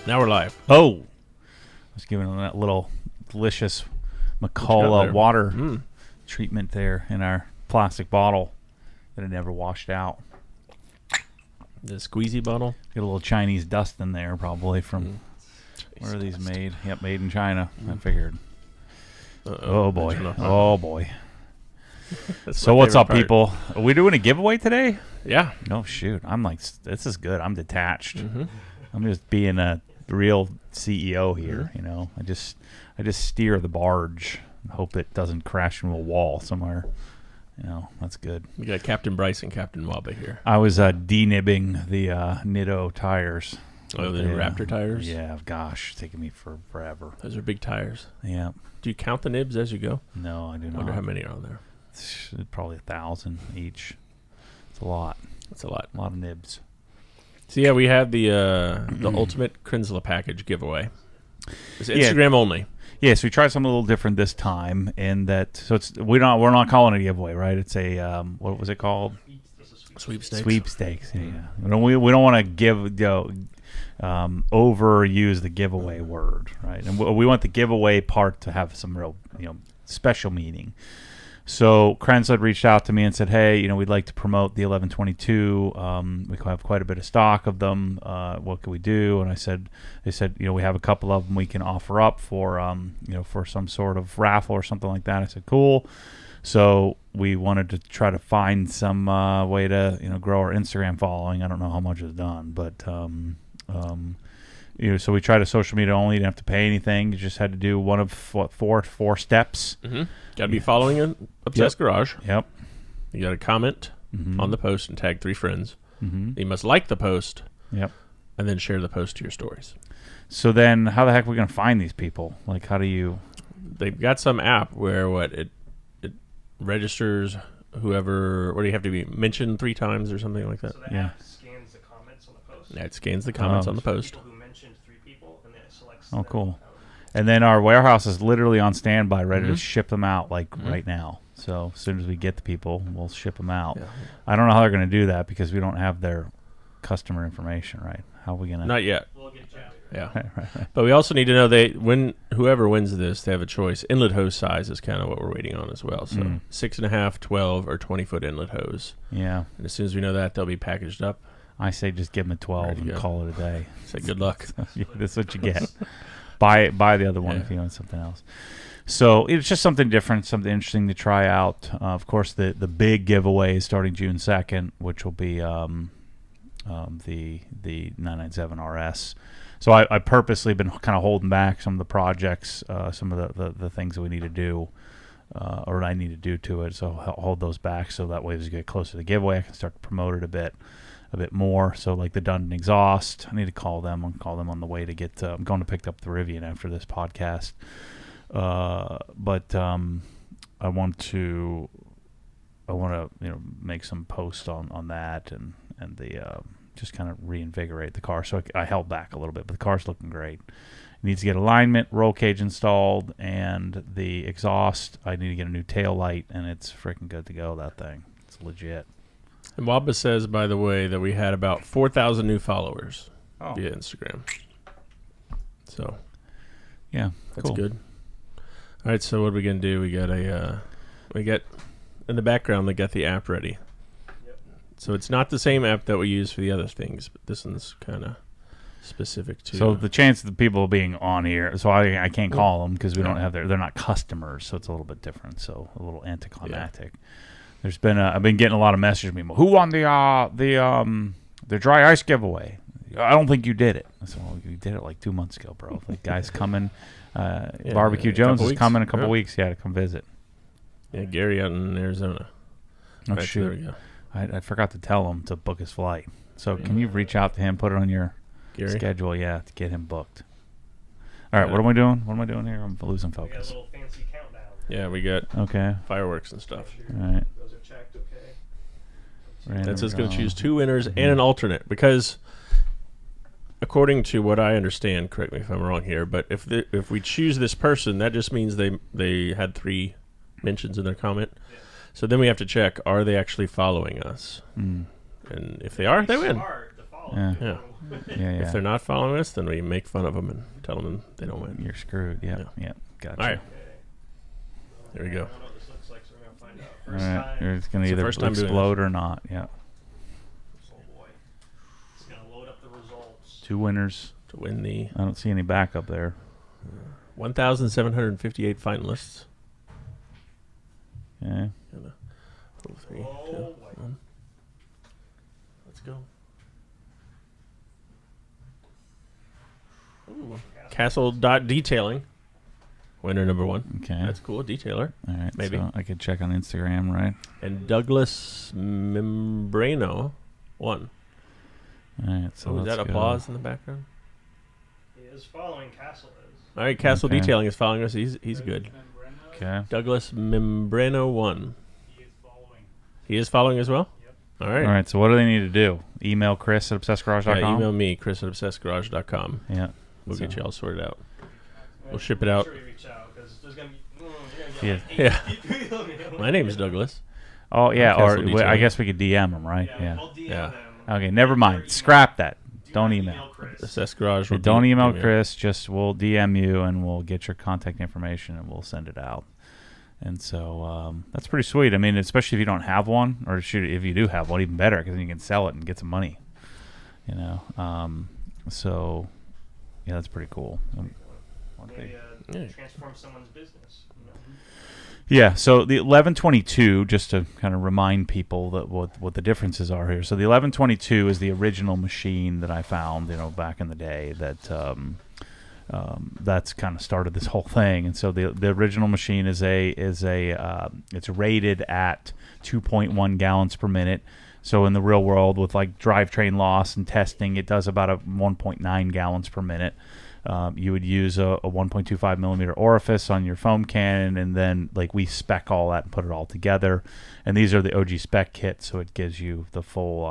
Now we're live. Oh, I was giving them that little delicious McCullough water treatment there in our plastic bottle that it never washed out. The squeezy bottle. Get a little Chinese dust in there, probably from where are these made? Yep, made in China. I figured. Oh boy! Oh boy! So what's up, people? Are we doing a giveaway today? Yeah. Oh shoot! I'm like, this is good. I'm detached. I'm just being a real CEO here. You know, I just steer the barge and hope it doesn't crash into a wall somewhere. You know, that's good. We got Captain Bryce and Captain Wabba here. I was denibbing the Nitto tires. Oh, the Raptor tires? Yeah, gosh, it's taking me forever. Those are big tires. Yeah. Do you count the nibs as you go? No, I do not. I wonder how many are on there. It's probably 1,000 each. It's a lot. That's a lot. A lot of nibs. So yeah, we had the Ultimate Krinsla package giveaway. It's Instagram only. Yeah, so we tried something a little different this time, in that we're not calling it a giveaway, right? It's a what was it called? Sweepstakes. Sweepstakes. Yeah. We don't want to overuse the giveaway word, right? And we want the giveaway part to have some real special meaning. So Krinsla reached out to me and said, "Hey, we'd like to promote the 1122. We have quite a bit of stock of them. What can we do?" And they said, we have a couple of them we can offer up for, for some sort of raffle or something like that. I said, cool. So we wanted to try to find some way to, grow our Instagram following. I don't know how much is done, but so we tried a social media only. You didn't have to pay anything. You just had to do one of four steps. Got to be following an Obsessed Garage. Yep. You got to comment on the post and tag 3 friends. Mm-hmm. You must like the post. Yep. And then share the post to your stories. So then, how the heck are we going to find these people? Like, how do you? They've got some app where it registers whoever. What do you have to be mentioned 3 times or something like that? So the app scans the comments on the post. Yeah, it scans the comments on the post. People who mentioned 3 people, and then it selects. Oh, cool. And then our warehouse is literally on standby, ready to ship them out right now. So as soon as we get the people, we'll ship them out. Yeah. I don't know how they're going to do that because we don't have their customer information, right? How are we going to? Not yet. We'll get you. Yeah. Right. But we also need to know whoever wins this, they have a choice. Inlet hose size is kind of what we're waiting on as well. So 6.5, 12, or 20-foot inlet hose. Yeah. And as soon as we know that, they'll be packaged up. I say just give them a 12 and call it a day. Say good luck. Yeah, that's what you get. Buy the other one if you want something else. So it's just something different, something interesting to try out. Of course, the big giveaway is starting June 2nd, which will be the 997 RS. So I purposely been kind of holding back some of the projects, some of the things that we need to do, or I need to do to it. So I'll hold those back so that way as we get closer to the giveaway, I can start to promote it a bit more. So like the Dundon exhaust, I need to call them. I'll call them on the way to get. I'm going to pick up the Rivian after this podcast. But I want to make some posts on that and the just kind of reinvigorate the car. So I held back a little bit, but the car's looking great. It needs to get alignment, roll cage installed, and the exhaust. I need to get a new tail light, and it's freaking good to go. That thing, it's legit. And Wabba says, by the way, that we had about 4,000 new followers via Instagram. So, yeah, that's good. All right, so what are we gonna do? We got in the background. They got the app ready. Yep. So it's not the same app that we use for the other things, but this one's kind of specific to. So the chance of the people being on here, so I can't call them because we don't have they're not customers, so it's a little bit different. So a little anticlimactic. Yeah. There's been I've been getting a lot of messages from people. Who won the dry ice giveaway? I don't think you did it. I said, well, you did it like 2 months ago, bro. The guy's coming. Barbecue Jones is coming in a couple weeks. Yeah, to come visit. Yeah, Gary out in Arizona. Oh, right, shoot. There we go. I forgot to tell him to book his flight. So can you reach out to him, put it on your schedule, to get him booked. All right, what am I doing? What am I doing here? I'm losing focus. We got a little fancy countdown. Yeah, we got fireworks and stuff. All right. Those are checked, okay? That's just going to choose 2 winners and an alternate because, according to what I understand, correct me if I'm wrong here, but if we choose this person, that just means they had 3 mentions in their comment. Yeah. So then we have to check, are they actually following us? And if they are, they win. The follow. Yeah. Yeah. Yeah. If they're not following us, then we make fun of them and tell them they don't win. You're screwed. Yeah. Yeah. Yeah. Gotcha. All right. Okay. There we go. I don't know what this looks like, so we're gonna find out. All First right. time. It's going It's to the either first time doing explode or not. Yeah. Oh boy. It's gonna load up the results. 2 winners. To win the I don't see any backup there. 1,758 finalists. Okay. And a 3, 2, Oh, boy. 1. Let's go. Ooh. Castle dot detailing. Winner number 1. Okay. That's cool. Detailer. All right. maybe. So I could check on Instagram, right? And Douglas Membrano won. All right. So So is let's that go. applause in the background? He is following Castle is. All right, Castle Okay. Detailing is following us. He's good. Okay. Douglas Membrano won. He is following as well? All right. All right. So what do they need to do? Email Chris at obsessedgarage.com? Yeah, email me, Chris at obsessedgarage.com. Yeah. We'll get So- you all sorted out. We'll ship it out. Make sure you reach out because there's gonna be. Yeah. Yeah. Yeah. My name's Douglas. Oh, yeah. Castle Or Detailing. I guess we could DM him, right? Yeah. Yeah. I'll DM Yeah. them. Okay. Never mind. Scrap that. Do Don't not email. Chris. Obsessed Garage. Yeah, will don't be- email give me a- Chris. Just we'll DM you and we'll get your contact information and we'll send it out. And so that's pretty sweet. I mean, especially if you don't have one, or shoot, if you do have one, even better, because then you can sell it and get some money. You know. So yeah, that's pretty cool. One thing. Maybe Yeah. transform someone's business. You know? Yeah, so the 1122, just to kind of remind people that what the differences are here. So the 1122 is the original machine that I found, back in the day. That's kind of started this whole thing. And so the original machine is it's rated at 2.1 gallons per minute. So in the real world, with like drivetrain loss and testing, it does about a 1.9 gallons per minute. You would use a 1.25 millimeter orifice on your foam cannon, and then like we spec all that and put it all together. And these are the OG spec kits, so it gives you the full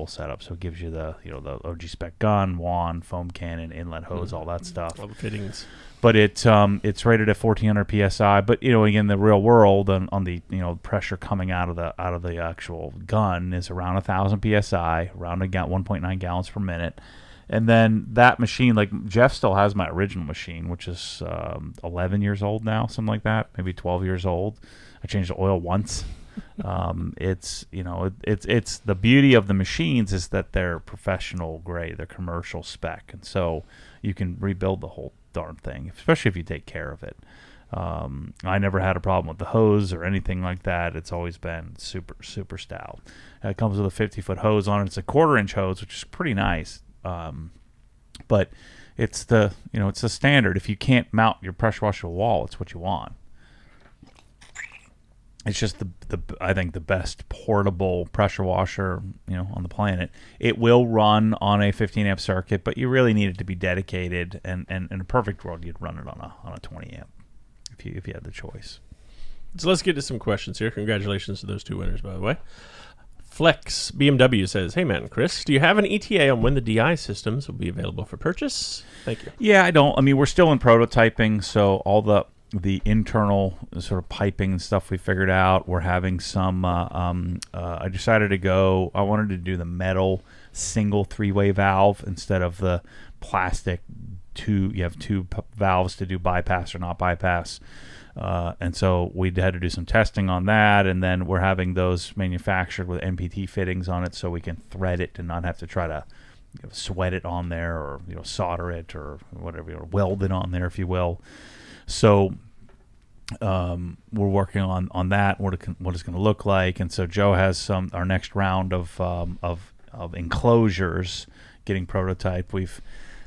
setup. So it gives you the OG spec gun, wand, foam cannon, inlet hose, all that stuff. All the fittings. But it's rated at 1400 psi. But again, the real world on the pressure coming out of the actual gun is around 1000 psi, around 1.9 gallons per minute. And then that machine, like Jeff still has my original machine, which is 11 years old now, something like that, maybe 12 years old. I changed the oil once. It's the beauty of the machines is that they're professional grade, they're commercial spec, and so you can rebuild the whole darn thing, especially if you take care of it. I never had a problem with the hose or anything like that. It's always been super, super stout. It comes with a 50-foot hose on it. It's a 1/4-inch hose, which is pretty nice. But it's the standard. If you can't mount your pressure washer to a wall, it's what you want. It's just I think the best portable pressure washer on the planet. It will run on a 15 amp circuit, but you really need it to be dedicated. And in a perfect world, you'd run it on a 20 amp if you had the choice. So let's get to some questions here. Congratulations to those 2 winners, by the way. Flex BMW says, "Hey, Matt and Chris, do you have an ETA on when the DI systems will be available for purchase? Thank you." Yeah, I don't. I mean, we're still in prototyping, so all the internal sort of piping and stuff we figured out. We're having some. I decided to go. I wanted to do the metal single 3-way valve instead of the plastic you have 2 valves to do bypass or not bypass. And so we had to do some testing on that, and then we're having those manufactured with NPT fittings on it, so we can thread it and not have to try to sweat it on there or solder it or whatever, weld it on there, if you will. So we're working on that, what it's going to look like, and so Joe has our next round of enclosures getting prototyped.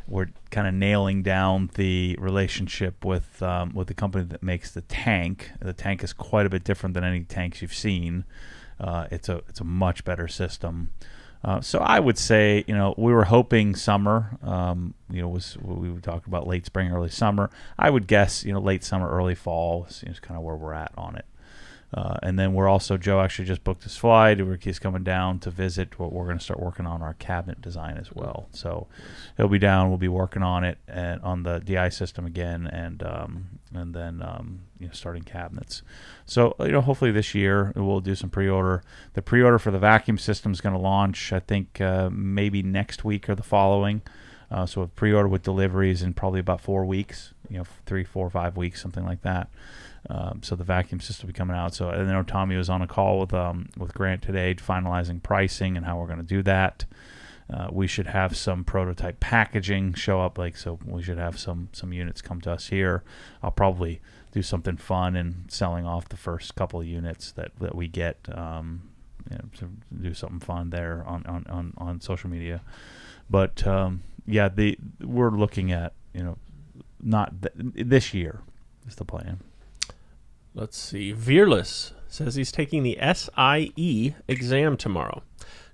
We're kind of nailing down the relationship with the company that makes the tank. The tank is quite a bit different than any tanks you've seen. It's a much better system. So I would say, we were hoping summer. We would talk about late spring, early summer. I would guess, late summer, early fall is kind of where we're at on it. And then we're also, Joe actually just booked his flight. He's coming down to visit. We're going to start working on our cabinet design as well. So he'll be down. We'll be working on it and on the DI system again, and then starting cabinets. So hopefully this year we'll do some pre-order. The pre-order for the vacuum system is going to launch, I think, maybe next week or the following. So a pre-order with deliveries in probably about 4 weeks. 3, 4, 5 weeks, something like that. So the vacuum system will be coming out. So I know Tommy was on a call with Grant today, finalizing pricing and how we're going to do that. We should have some prototype packaging show up, so we should have some units come to us here. I'll probably do something fun and selling off the first couple of units that we get. To do something fun there on social media. But we're looking at this year is the plan. Let's see. Veerless says he's taking the SIE exam tomorrow.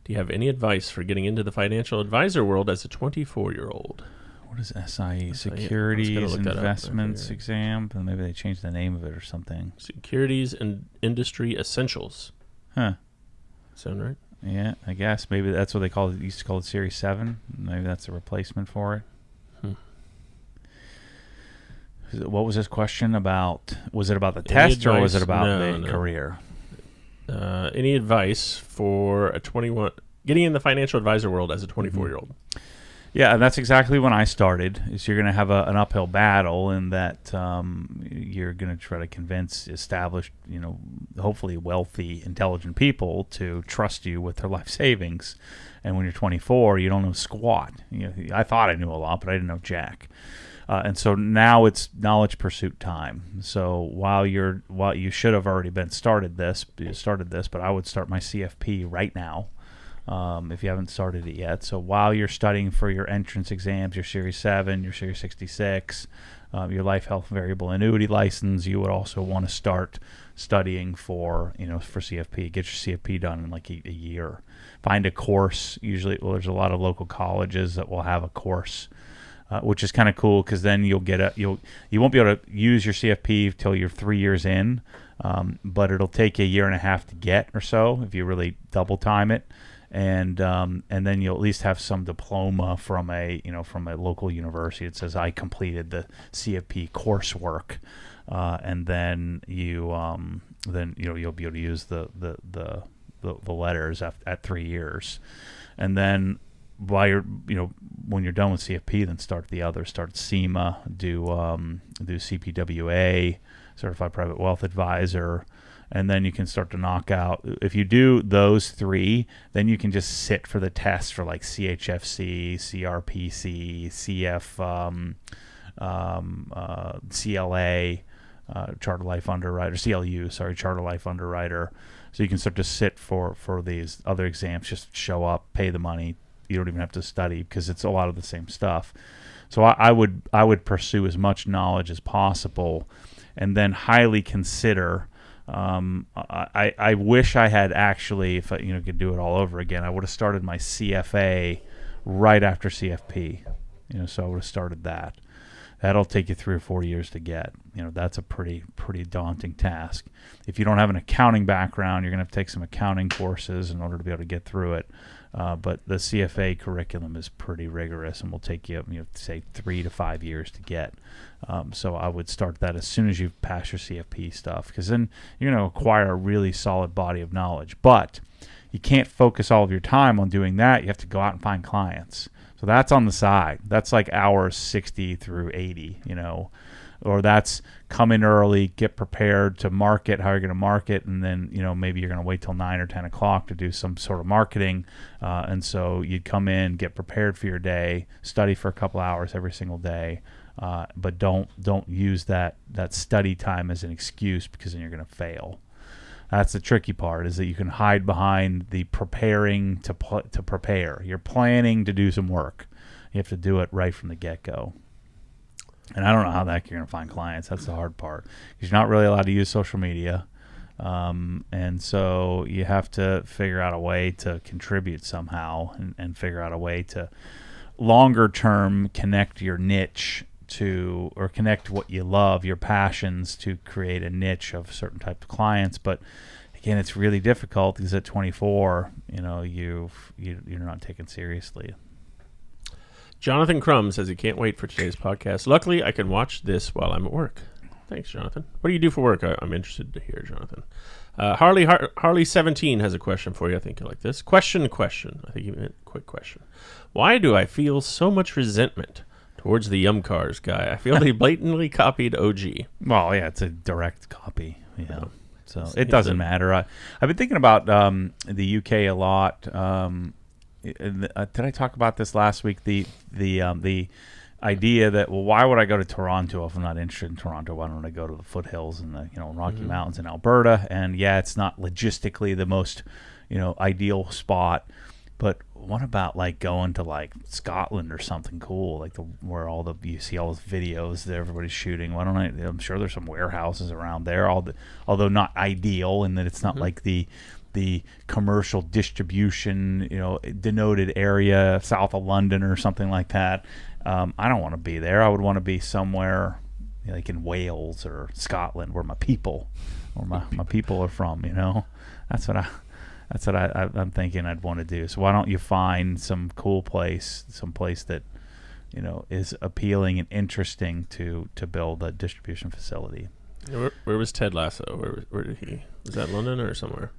Do you have any advice for getting into the financial advisor world as a 24-year-old? What is SIE? Securities Investments Exam? Maybe they changed the name of it or something. Securities and Industry Essentials. Huh. Sound right? Yeah, I guess. Maybe that's what they used to call it Series 7. Maybe that's a replacement for it. What was his question about? Was it about the test or was it about the career? Any advice for getting in the financial advisor world as a 24-year-old? Yeah, and that's exactly when I started. Is you're going to have an uphill battle in that you're going to try to convince established, hopefully wealthy, intelligent people to trust you with their life savings. And when you're 24, you don't know squat. I thought I knew a lot, but I didn't know jack. And so now it's knowledge pursuit time. So while you should have already started this, but I would start my CFP right now if you haven't started it yet. So while you're studying for your entrance exams, your Series 7, your Series 66, your life health variable annuity license, you would also want to start studying for CFP. Get your CFP done in like a year. Find a course. Usually, there's a lot of local colleges that will have a course. Which is kind of cool because then you won't be able to use your CFP till you're 3 years in, but it'll take you a year and a half to get or so if you really double time it, and then you'll at least have some diploma from a local university that says I completed the CFP coursework, and then you'll be able to use the letters at 3 years, and then. When you're done with CFP, then start the others. Start SEMA, do CPWA, Certified Private Wealth Advisor, and then you can start to knock out. If you do those 3, then you can just sit for the test for like CHFC, CRPC, CLA, Charter Life Underwriter, CLU, Charter Life Underwriter. So you can start to sit for these other exams. Just show up, pay the money. You don't even have to study because it's a lot of the same stuff. So I would pursue as much knowledge as possible, and then highly consider. I wish I had actually, if I could do it all over again, I would have started my CFA right after CFP. So I would have started that. That'll take you 3 or 4 years to get. That's a pretty daunting task. If you don't have an accounting background, you're going to have to take some accounting courses in order to be able to get through it. But the CFA curriculum is pretty rigorous and will take you, say 3 to 5 years to get. So I would start that as soon as you pass your CFP stuff, because then you're going to acquire a really solid body of knowledge. But you can't focus all of your time on doing that. You have to go out and find clients. So that's on the side. That's like hours 60 through 80, or that's come in early, get prepared to market, how you're going to market, and then, maybe you're going to wait till 9 or 10 o'clock to do some sort of marketing. And so you'd come in, get prepared for your day, study for a couple hours every single day, but don't use that study time as an excuse, because then you're going to fail. That's the tricky part, is that you can hide behind the preparing to prepare. You're planning to do some work. You have to do it right from the get-go. And I don't know how you're going to find clients. That's the hard part, because you're not really allowed to use social media. And so you have to figure out a way to contribute somehow, and figure out a way to longer term connect your niche to, or connect what you love, your passions, to create a niche of certain type of clients. But again, it's really difficult because at 24, you're not taken seriously. Jonathan Crum says he can't wait for today's podcast. Luckily, I can watch this while I'm at work. Thanks, Jonathan. What do you do for work? I'm interested to hear, Jonathan. Harley 17 has a question for you. I think you like this. Question. I think you meant quick question. Why do I feel so much resentment towards the Yum Cars guy? I feel he blatantly copied OG. Well, yeah, it's a direct copy. Yeah. So it doesn't matter. I've been thinking about the UK a lot. Did I talk about this last week? The idea that, well, why would I go to Toronto if I'm not interested in Toronto? Why don't I go to the foothills and the Rocky Mountains in Alberta? And yeah, it's not logistically the most ideal spot, but what about like going to like Scotland or something cool, like where you see all those videos that everybody's shooting? Why don't I'm sure there's some warehouses around there, although not ideal in that it's not like the commercial distribution, denoted area south of London or something like that. I don't want to be there. I would want to be somewhere like in Wales or Scotland where my people are from, That's what I'm thinking I'd want to do. So why don't you find some cool place, some place that, is appealing and interesting to build a distribution facility. Where was Ted Lasso? Where did he? Was that London or somewhere?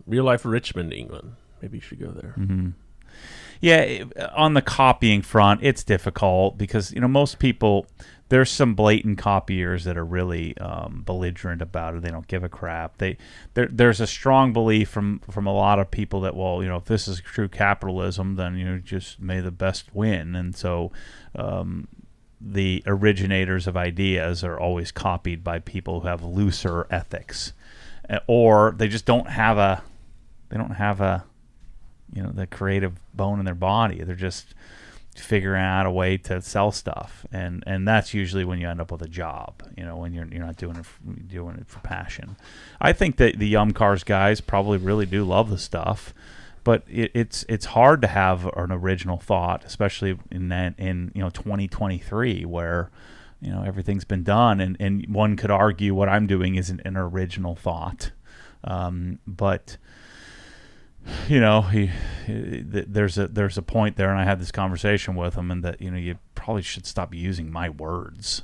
Real life Richmond, England. Maybe you should go there. Mm-hmm. Yeah, on the copying front, it's difficult because most people, there's some blatant copiers that are really belligerent about it. They don't give a crap. There's a strong belief from a lot of people that, well, if this is true capitalism, then just may the best win. And so the originators of ideas are always copied by people who have looser ethics, or they just don't have the creative bone in their body. They're just figuring out a way to sell stuff, and that's usually when you end up with a job. When you're not doing it for passion. I think that the Yum Cars guys probably really do love the stuff, but it's hard to have an original thought, especially in 2023 where everything's been done, and one could argue what I'm doing isn't an original thought, but there's a point there, and I had this conversation with him, and that you probably should stop using my words.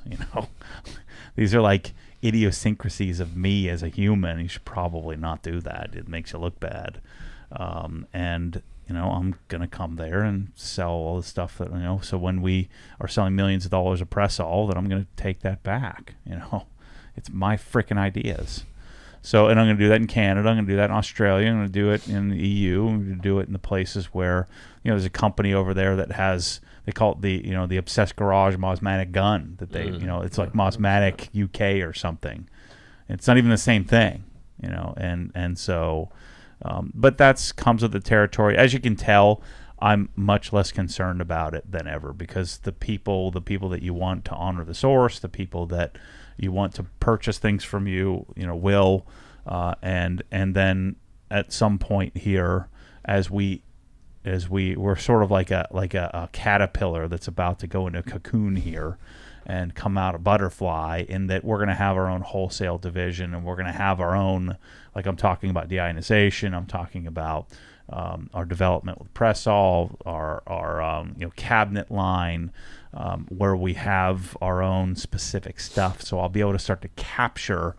These are like idiosyncrasies of me as a human. You should probably not do that. It makes you look bad. And I'm gonna come there and sell all the stuff that So when we are selling millions of dollars of Press-All, then I'm gonna take that back. It's my freaking ideas. So, and I'm going to do that in Canada. I'm going to do that in Australia. I'm going to do it in the EU. I'm going to do it in the places where, there's a company over there that has, they call it the Obsessed Garage Mosmatic Gun that they, it's like Mosmatic UK or something. It's not even the same thing, and so, but that's comes with the territory. As you can tell, I'm much less concerned about it than ever, because the people that you want to honor the source, the people that you want to purchase things from you, will, and then at some point here, as we're sort of like a caterpillar that's about to go into a cocoon here and come out a butterfly, in that we're going to have our own wholesale division, and we're going to have our own, like I'm talking about deionization, I'm talking about our development with Press-All, our cabinet line, where we have our own specific stuff. So I'll be able to start to capture,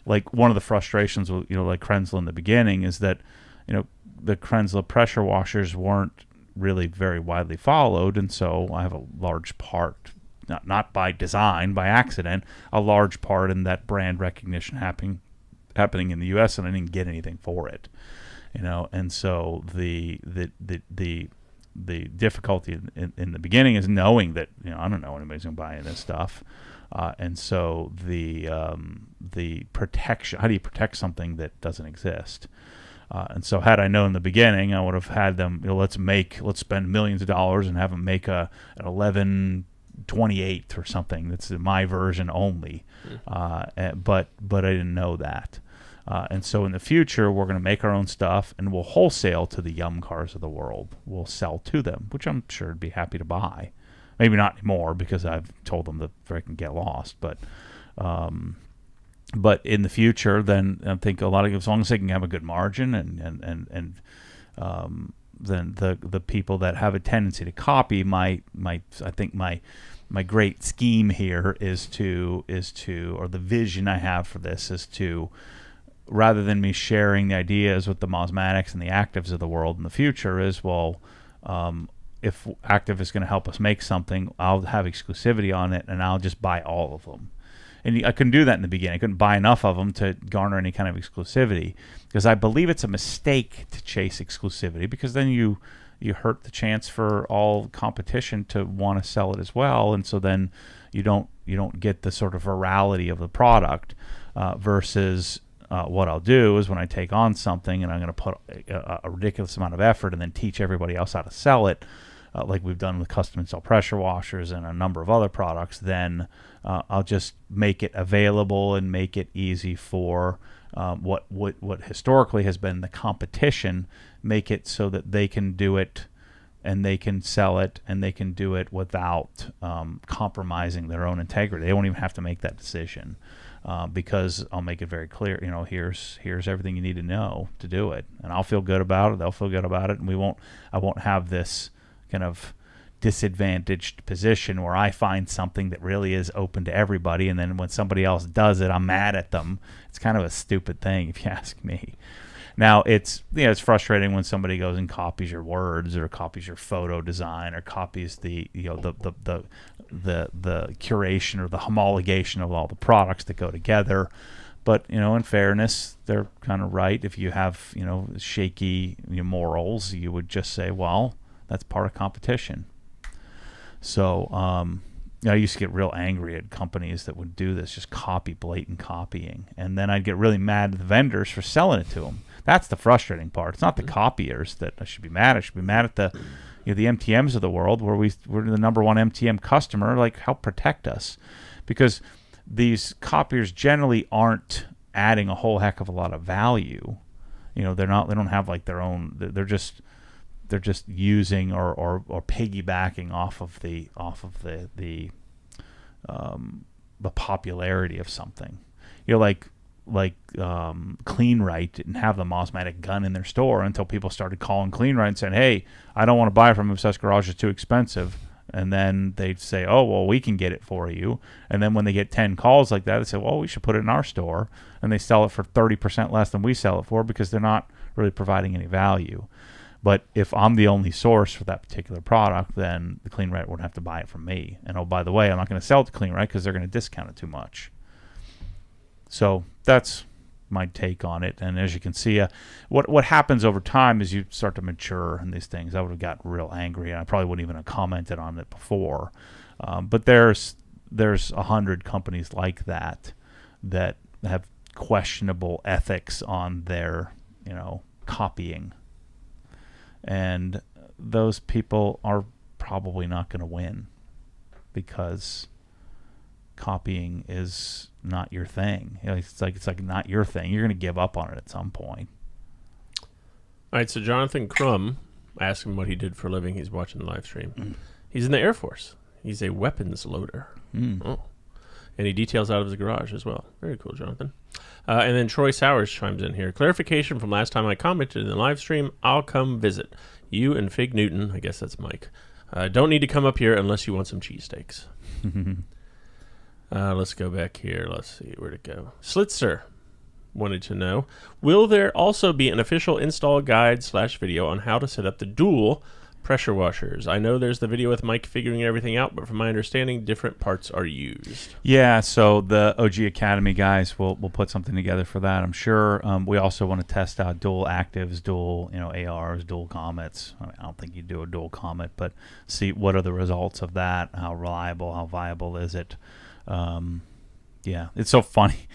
like one of the frustrations with like Krenzle in the beginning is that the Krenzle pressure washers weren't really very widely followed, and so I have a large part, not by design, by accident, a large part in that brand recognition happening in the U.S., and I didn't get anything for it. And so the difficulty in the beginning is knowing that I don't know anybody's gonna buy this stuff, and so the protection. How do you protect something that doesn't exist? And so had I known in the beginning, I would have had them. Let's spend millions of dollars and have them make an 11/28 or something. That's my version only. But I didn't know that. And so in the future, we're going to make our own stuff, and we'll wholesale to the Yum Cars of the world. We'll sell to them, which I'm sure would be happy to buy. Maybe not anymore because I've told them to freaking get lost. But in the future, then I think a lot of, as long as they can have a good margin and then the people that have a tendency to copy I think my great scheme here is to or the vision I have for this is to, rather than me sharing the ideas with the Mosmatics and the Actives of the world in the future, is, well, if Active is going to help us make something, I'll have exclusivity on it and I'll just buy all of them. And I couldn't do that in the beginning. I couldn't buy enough of them to garner any kind of exclusivity, because I believe it's a mistake to chase exclusivity, because then you hurt the chance for all competition to want to sell it as well, and so then you don't get the sort of virality of the product. Versus what I'll do is, when I take on something and I'm going to put a ridiculous amount of effort and then teach everybody else how to sell it, like we've done with custom install pressure washers and a number of other products, then I'll just make it available and make it easy for what historically has been the competition, make it so that they can do it and they can sell it and they can do it without compromising their own integrity. They won't even have to make that decision, because I'll make it very clear, here's everything you need to know to do it, and I'll feel good about it, they'll feel good about it, and I won't have this kind of disadvantaged position where I find something that really is open to everybody, and then when somebody else does it, I'm mad at them. It's kind of a stupid thing, if you ask me. Now, it's frustrating when somebody goes and copies your words or copies your photo design or copies the curation or the homologation of all the products that go together. But in fairness, they're kind of right. If you have shaky morals, you would just say, well, that's part of competition. So I used to get real angry at companies that would do this, just blatant copying, and then I'd get really mad at the vendors for selling it to them. That's the frustrating part. It's not the copiers that I should be mad at. I should be mad at the the MTMs of the world, where we're the number one MTM customer. Like, help protect us, because these copiers generally aren't adding a whole heck of a lot of value. They don't have like their own. They're just using or piggybacking off of the popularity of something. Like CleanRite didn't have the Mosmatic gun in their store until people started calling CleanRite and saying, "Hey, I don't want to buy it from Obsessed Garage; it's too expensive." And then they'd say, "Oh, well, we can get it for you." And then when they get 10 calls like that, they say, "Well, we should put it in our store," and they sell it for 30% less than we sell it for, because they're not really providing any value. But if I'm the only source for that particular product, then the CleanRite wouldn't have to buy it from me. And oh, by the way, I'm not going to sell it to CleanRite because they're going to discount it too much. So that's my take on it. And as you can see, what happens over time is you start to mature in these things. I would have gotten real angry, and I probably wouldn't even have commented on it before. But there's 100 companies like that have questionable ethics on their copying. And those people are probably not going to win, because copying is not your thing. It's like not your thing. You're going to give up on it at some point. All right, so Jonathan Crum, asked him what he did for a living. He's watching the live stream. He's in the Air Force. He's a weapons loader. Oh. And he details out of his garage as well. Very cool, Jonathan. And then Troy Sowers chimes in here. Clarification from last time I commented in the live stream. I'll come visit. You and Fig Newton, I guess that's Mike, don't need to come up here unless you want some cheesesteaks. Let's go back here. Let's see where to go. Slitzer wanted to know, will there also be an official install guide / video on how to set up the dual pressure washers? I know there's the video with Mike figuring everything out, but from my understanding, different parts are used. Yeah, so the OG Academy guys will put something together for that, I'm sure. We also want to test out dual actives, dual ARs, dual comets. I don't think you do a dual comet, but see what are the results of that. How reliable, how viable is it? Yeah, it's so funny.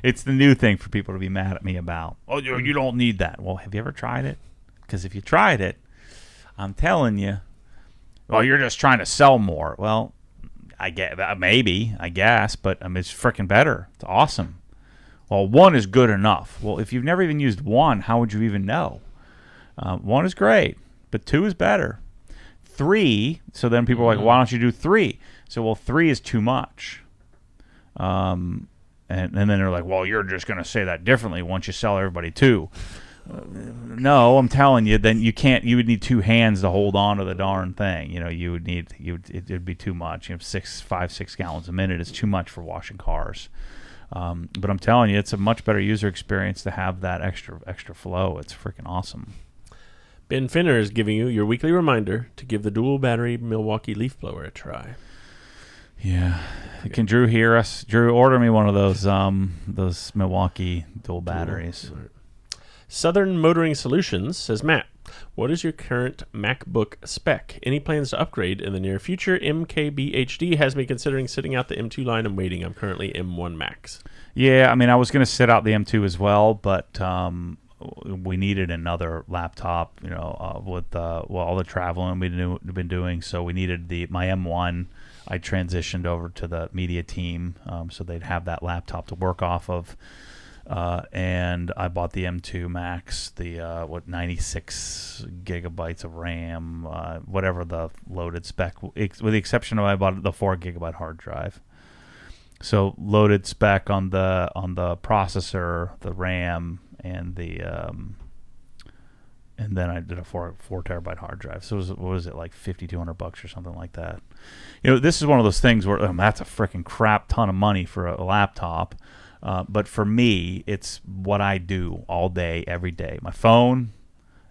It's the new thing for people to be mad at me about. Oh, you don't need that. Well, have you ever tried it? Because if you tried it, I'm telling you, well, you're just trying to sell more. Well, I guess, but it's freaking better. It's awesome. Well, one is good enough. Well, if you've never even used one, how would you even know? One is great, but two is better. 3. So then people are like, why don't you do 3? So, well, 3 is too much. And then they're like, well, you're just going to say that differently once you sell everybody 2. No, I'm telling you, then you would need 2 hands to hold on to the darn thing. It'd be too much. 5-6 gallons a minute is too much for washing cars. But I'm telling you, it's a much better user experience to have that extra flow. It's freaking awesome. Ben Finner is giving you your weekly reminder to give the dual battery Milwaukee leaf blower a try. Yeah. Can Drew hear us? Drew, order me one of those Milwaukee dual batteries. Right. Southern Motoring Solutions says, Matt, what is your current MacBook spec? Any plans to upgrade in the near future? MKBHD has me considering sitting out the M2 line and waiting. I'm currently M1 Max. Yeah, I mean, I was going to sit out the M2 as well, but we needed another laptop, with all the traveling we've been doing. So we needed my M1. I transitioned over to the media team, so they'd have that laptop to work off of. And I bought the M2 Max, the 96 gigabytes of RAM, whatever the loaded spec, with the exception of I bought the 4 gigabyte hard drive. So loaded spec on the processor, the RAM, and and then I did a 4 terabyte hard drive. So what was it, like $5,200 or something like that? This is one of those things where that's a freaking crap ton of money for a laptop. But for me, it's what I do all day, every day. My phone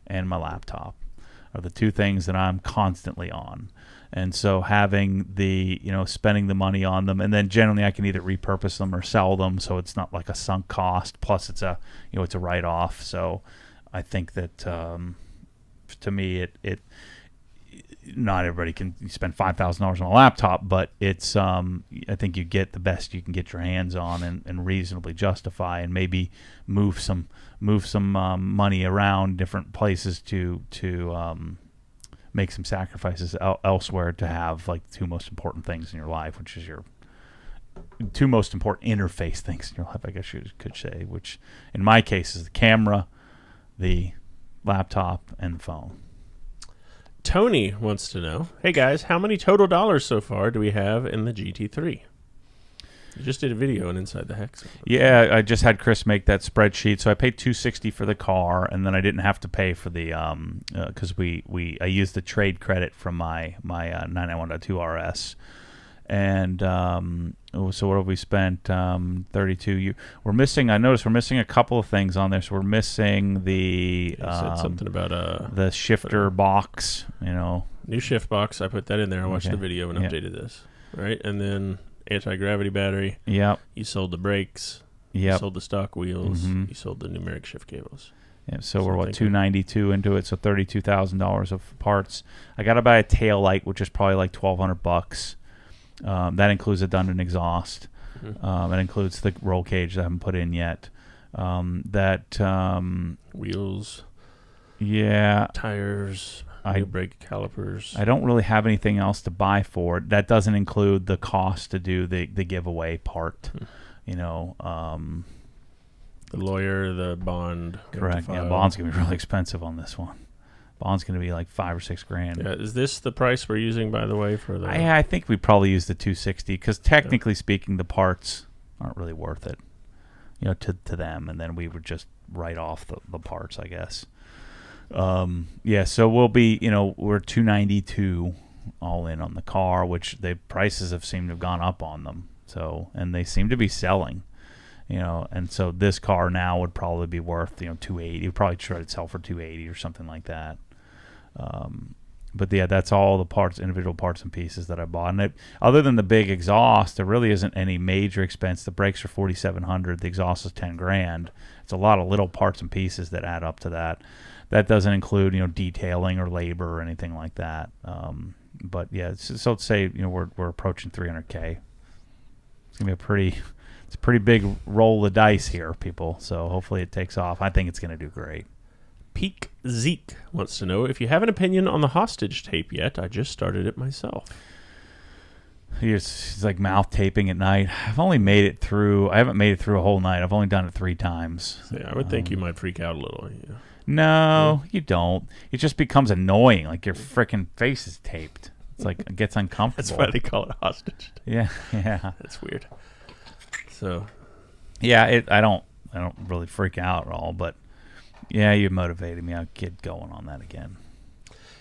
and my laptop are the 2 things that I'm constantly on. And so having spending the money on them, and then generally I can either repurpose them or sell them, so it's not like a sunk cost. Plus it's a write-off. So I think that to me, it not everybody can spend $5,000 on a laptop, but it's I think you get the best you can get your hands on and reasonably justify, and maybe move some money around different places to make some sacrifices elsewhere to have like the 2 most important things in your life, which is your 2 most important interface things in your life, I guess you could say, which in my case is the camera, the laptop, and the phone. Tony wants to know, hey guys, how many total dollars so far do we have in the GT3? You just did a video on Inside the Hex. Yeah, I just had Chris make that spreadsheet. So I paid $260 for the car, and then I didn't have to pay for the because I used the trade credit from my 991.2 RS, and so what have we spent? 32. We're missing. I noticed we're missing a couple of things on there. So we're missing the you said something about the shifter box. New shift box. I put that in there. I watched the video and updated this. Right, and then anti-gravity battery. Yep. You sold the brakes. Yep. You sold the stock wheels. Mm-hmm. You sold the numeric shift cables. Yeah, so we're $292 into it, so $32,000 of parts. I got to buy a tail light, which is probably like $1,200. That includes a Dundon exhaust. Mm-hmm. It includes the roll cage that I haven't put in yet. Wheels. Yeah. Tires. New brake calipers. I don't really have anything else to buy for it. That doesn't include the cost to do the giveaway part. The lawyer, the bond. Correct. Yeah, bond's going to be really expensive on this one. Bond's going to be like $5,000 or $6,000. Yeah, is this the price we're using, by the way, for the? I think we probably use the $260 because technically speaking, the parts aren't really worth it, to them, and then we would just write off the parts, I guess. So we'll be, we're $292 all in on the car, which the prices have seemed to have gone up on them. So, and they seem to be selling, and so this car now would probably be worth, $280. It would probably try to sell for $280 or something like that. But yeah, that's all the parts, individual parts and pieces that I bought. And other than the big exhaust, there really isn't any major expense. The brakes are $4,700. The exhaust is $10,000. It's a lot of little parts and pieces that add up to that. That doesn't include, detailing or labor or anything like that. But yeah, so let's say, we're approaching $300K. It's gonna be a pretty big roll of dice here, people. So hopefully it takes off. I think it's gonna do great. Peak Zeke wants to know if you have an opinion on the hostage tape yet. I just started it myself. It's like mouth taping at night. I haven't made it through a whole night. I've only done it 3 times. Yeah, I would think you might freak out a little. Yeah. No, you don't. It just becomes annoying. Like your freaking face is taped. It's like it gets uncomfortable. That's why they call it hostage. Yeah, yeah, That's weird. So yeah. I don't really freak out at all, but yeah, you motivated me. I'll get going on that again.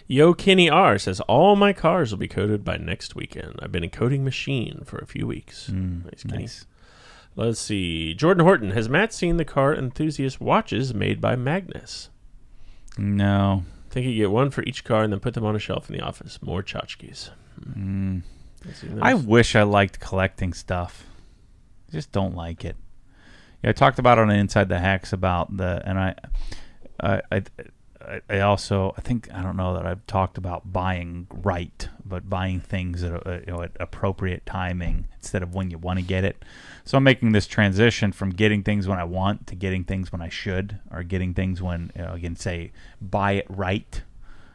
Yo Kenny R says all my cars will be coated by next weekend. I've been a coating machine for a few weeks. Nice, Kenny. Nice. Let's see. Jordan Horton, has Matt seen the car enthusiast watches made by Magnus? No. I think you get one for each car and then put them on a shelf in the office. More tchotchkes. I wish I liked collecting stuff. I just don't like it. Yeah, I talked about it on Inside the Hex about I also, I think, I don't know that I've talked about buying right, but buying things at appropriate timing instead of when you want to get it. So I'm making this transition from getting things when I want to getting things when I should, or getting things when, again, say, buy it right.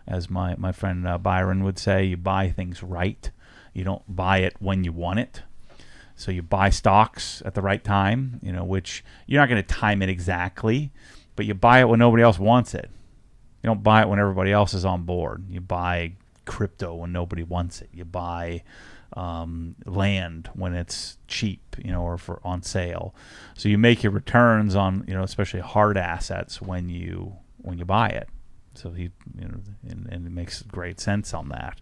As my friend Byron would say, you buy things right. You don't buy it when you want it. So you buy stocks at the right time, which you're not going to time it exactly, but you buy it when nobody else wants it. You don't buy it when everybody else is on board. You buy crypto when nobody wants it. You buy land when it's cheap, or for on sale. So you make your returns on, especially hard assets when you buy it. So and it makes great sense on that.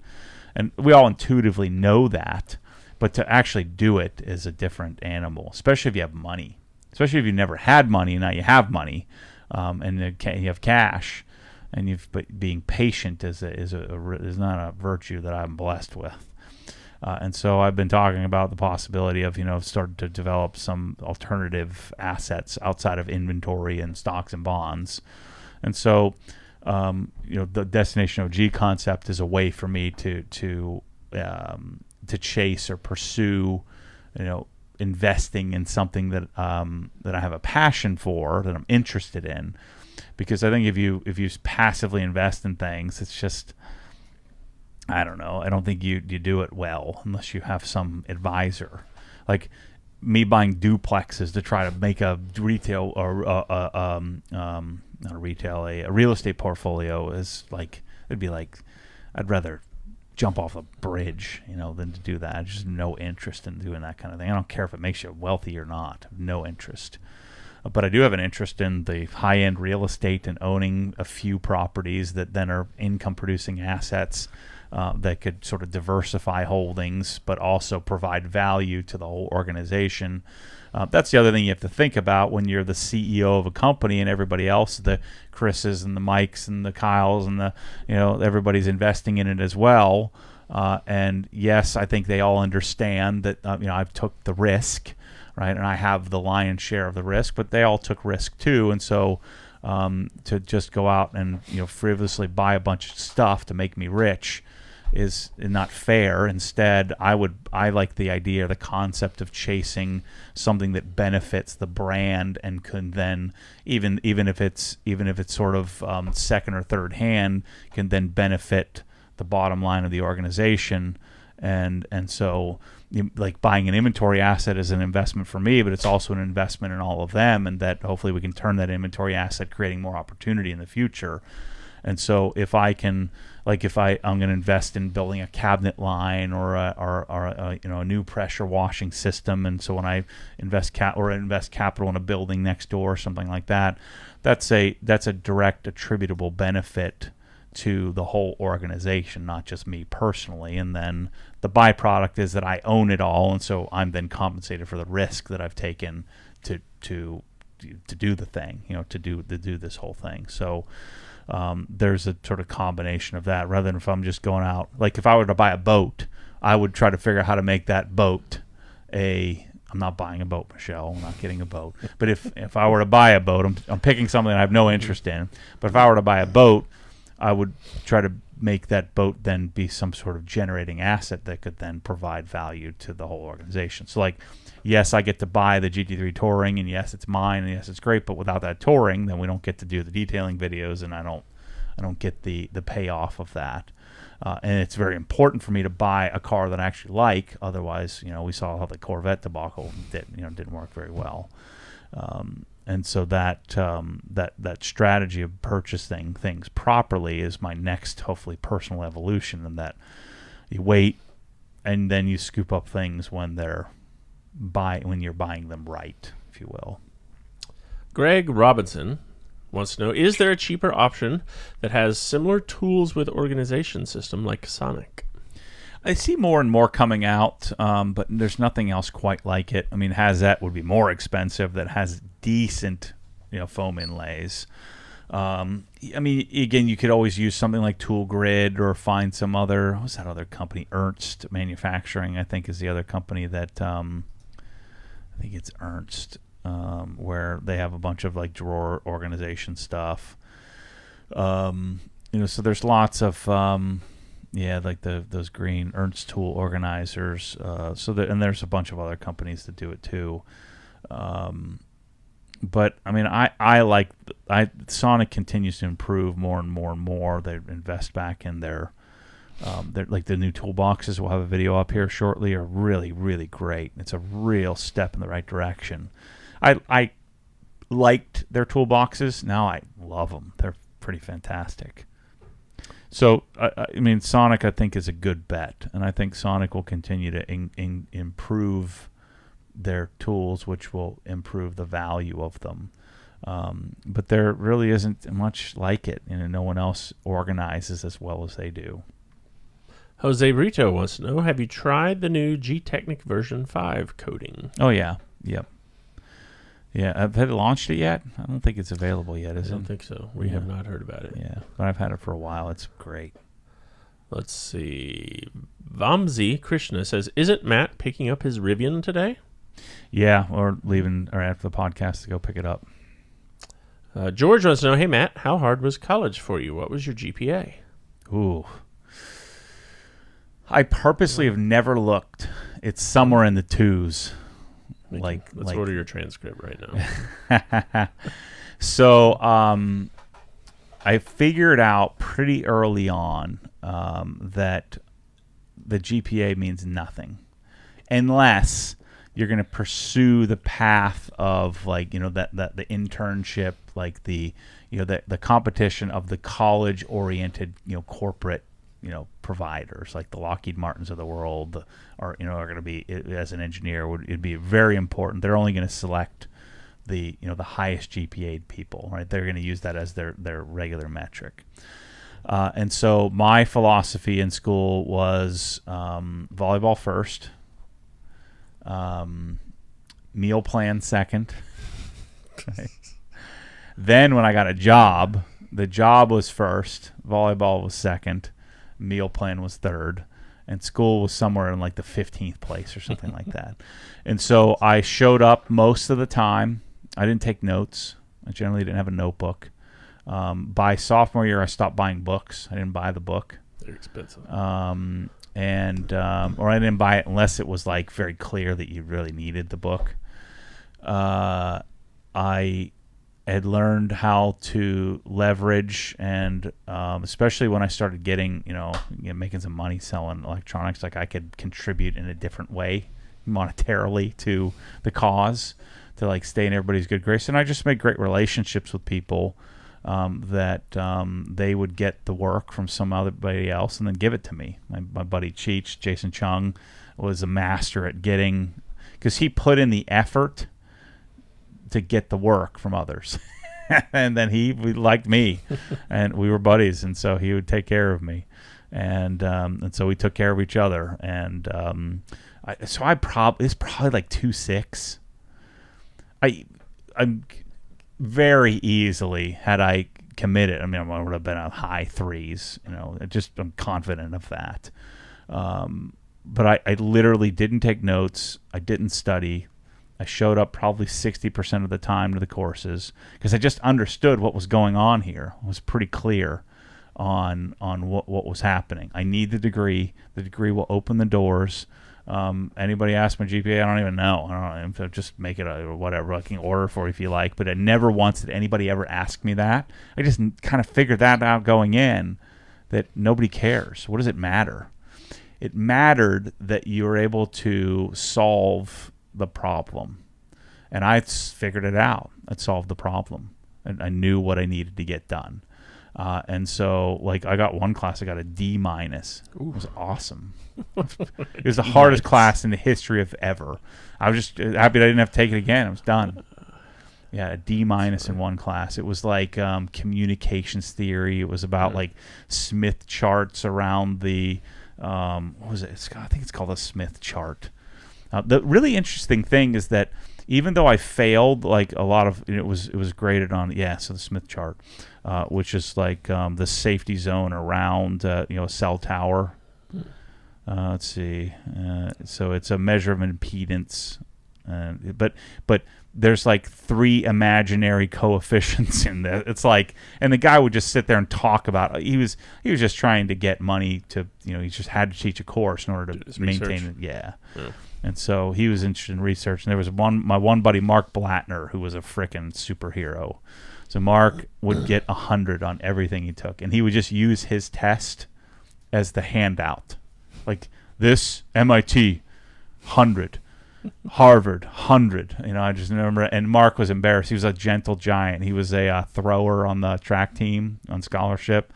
And we all intuitively know that, but to actually do it is a different animal, especially if you have money. Especially if you've never had money and now you have money, and you have cash. And but being patient is not a virtue that I'm blessed with, and so I've been talking about the possibility of starting to develop some alternative assets outside of inventory and stocks and bonds, and so the Destination OG concept is a way for me to chase or pursue investing in something that I have a passion for, that I'm interested in. Because I think if you passively invest in things, it's just, I don't know. I don't think you do it well unless you have some advisor. Like me buying duplexes to try to make a retail or not a retail, a real estate portfolio is like, it'd be like, I'd rather jump off a bridge, than to do that. I just have no interest in doing that kind of thing. I don't care if it makes you wealthy or not. No interest. But I do have an interest in the high-end real estate and owning a few properties that then are income-producing assets that could sort of diversify holdings, but also provide value to the whole organization. That's the other thing you have to think about when you're the CEO of a company and everybody else, the Chris's and the Mikes and the Kyles and the everybody's investing in it as well. And yes, I think they all understand that I've took the risk. Right, and I have the lion's share of the risk, but they all took risk too, and so to just go out and frivolously buy a bunch of stuff to make me rich is not fair. Instead, I like the idea, the concept of chasing something that benefits the brand and can then even if it's sort of second or third hand, can then benefit the bottom line of the organization, and so. Like buying an inventory asset is an investment for me, but it's also an investment in all of them, and that hopefully we can turn that inventory asset, creating more opportunity in the future. And so if I'm going to invest in building a cabinet line or a new pressure washing system, and so when I invest capital in a building next door or something like that, that's a direct attributable benefit to the whole organization, not just me personally. And then the byproduct is that I own it all, and so I'm then compensated for the risk that I've taken to do the thing, to do this whole thing. So there's a sort of combination of that, rather than if I'm just going out. Like if I were to buy a boat, I would try to figure out how to make that boat I'm not buying a boat, Michelle. I'm not getting a boat. But if I were to buy a boat, I'm picking something I have no interest in. But if I were to buy a boat, I would try to make that boat then be some sort of generating asset that could then provide value to the whole organization. So like, yes, I get to buy the GT3 Touring, and yes, it's mine, and yes, it's great, but without that touring, then we don't get to do the detailing videos, and I don't get the payoff of that. And it's very important for me to buy a car that I actually like. Otherwise, we saw how the Corvette debacle didn't work very well. And so that strategy of purchasing things properly is my next, hopefully, personal evolution, and that you wait and then you scoop up things when you're buying them right, if you will. Greg Robinson wants to know, is there a cheaper option that has similar tools with organization system like Sonic? I see more and more coming out, but there's nothing else quite like it. I mean, Hazette would be more expensive, that has decent, foam inlays. I mean, again, you could always use something like Tool Grid or find some other, what's that other company? Ernst Manufacturing, I think, is the other company that, I think it's Ernst, where they have a bunch of like drawer organization stuff. So there's lots of, like those green Ernst tool organizers. And there's a bunch of other companies that do it too. But I mean, Sonic continues to improve more and more and more. They invest back in their like the new toolboxes. We'll have a video up here shortly. Are really, really great. It's a real step in the right direction. I liked their toolboxes. Now I love them. They're pretty fantastic. So, I mean, Sonic, I think, is a good bet. And I think Sonic will continue to improve their tools, which will improve the value of them. But there really isn't much like it. No one else organizes as well as they do. Jose Brito wants to know, have you tried the new G-Technic version 5 coding? Oh, yeah. Yep. Yeah, have it launched it yet? I don't think it's available yet, is it? I don't think so. We have not heard about it. Yeah, but I've had it for a while. It's great. Let's see. Vamsi Krishna says, isn't Matt picking up his Rivian today? Yeah, or leaving or after the podcast to go pick it up. George wants to know, hey, Matt, how hard was college for you? What was your GPA? Ooh. I purposely have never looked. It's somewhere in the twos. Let's order your transcript right now. So I figured out pretty early on that the GPA means nothing unless you're going to pursue the path of that the internship, like the competition of the college oriented corporate providers like the Lockheed Martins of the world are going to be, as an engineer, it'd be very important. They're only going to select the highest GPA people, right? They're going to use that as their regular metric. And so my philosophy in school was volleyball first, meal plan second. Okay. Then when I got a job, the job was first, volleyball was second, meal plan was third, and school was somewhere in like the 15th place or something like that. And so I showed up most of the time. I didn't take notes. I generally didn't have a notebook. By sophomore year, I stopped buying books. I didn't buy the book. They're expensive. Or I didn't buy it unless it was like very clear that you really needed the book. I had learned how to leverage, and especially when I started getting, making some money selling electronics, like I could contribute in a different way monetarily to the cause, to like stay in everybody's good grace. And I just made great relationships with people that they would get the work from somebody else and then give it to me. My buddy Cheech, Jason Chung, was a master at getting, because he put in the effort to get the work from others. And then he liked me and we were buddies, and so he would take care of me, and so we took care of each other. And it's probably like 2.6. I'm very easily, had I committed, I mean, I would have been a high 3s, I'm confident of that. But I literally didn't take notes. I didn't study. I showed up probably 60% of the time to the courses because I just understood what was going on here. I was pretty clear on what was happening. I need the degree. The degree will open the doors. Anybody ask my GPA, I don't even know. I don't know. Just make it or whatever. I can order for you if you like. But I never once did anybody ever ask me that. I just kind of figured that out going in, that nobody cares. What does it matter? It mattered that you were able to solve the problem. and I figured it out. I'd solved the problem, and I knew what I needed to get done. And so, like, I got one class, I got a D minus. It was awesome. It was the hardest class in the history of ever. I was just happy that I didn't have to take it again. I was done. Yeah, a D minus in one class. It was like communications theory. It was about like Smith charts around the what was it? I think it's called a Smith chart. The really interesting thing is that even though I failed, like a lot of it was graded on so the Smith chart, which is like the safety zone around a cell tower. Let's see. So it's a measure of impedance, but there's like 3 imaginary coefficients in there. It's like, and the guy would just sit there and talk about. He was just trying to get money to, he just had to teach a course in order to maintain it. Yeah. And so he was interested in research. And there was my one buddy, Mark Blattner, who was a frickin' superhero. So Mark would get 100 on everything he took, and he would just use his test as the handout. Like, this MIT 100, Harvard 100. I just remember. And Mark was embarrassed. He was a gentle giant. He was a thrower on the track team on scholarship,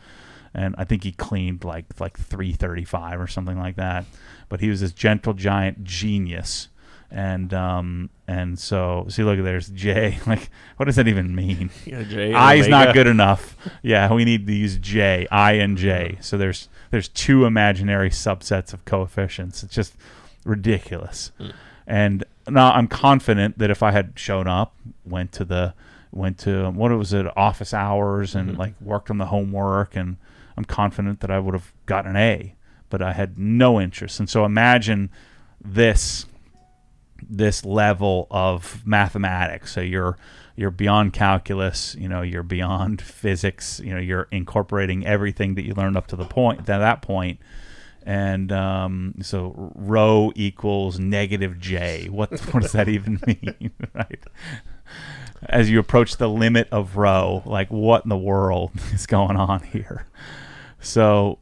and I think he cleaned like 335 or something like that. But he was this gentle giant genius. And so see, look, there's J. Like, what does that even mean? Yeah, J. I is not good enough. Yeah, we need to use J, I and J. So there's 2 imaginary subsets of coefficients. It's just ridiculous. And now I'm confident that if I had shown up, went to what was it, office hours, and like worked on the homework, and I'm confident that I would have gotten an A. But I had no interest. And so imagine this level of mathematics. So you're beyond calculus, you're beyond physics, you're incorporating everything that you learned up to that point. And so rho equals negative J. What does that even mean? Right? As you approach the limit of rho, like, what in the world is going on here? So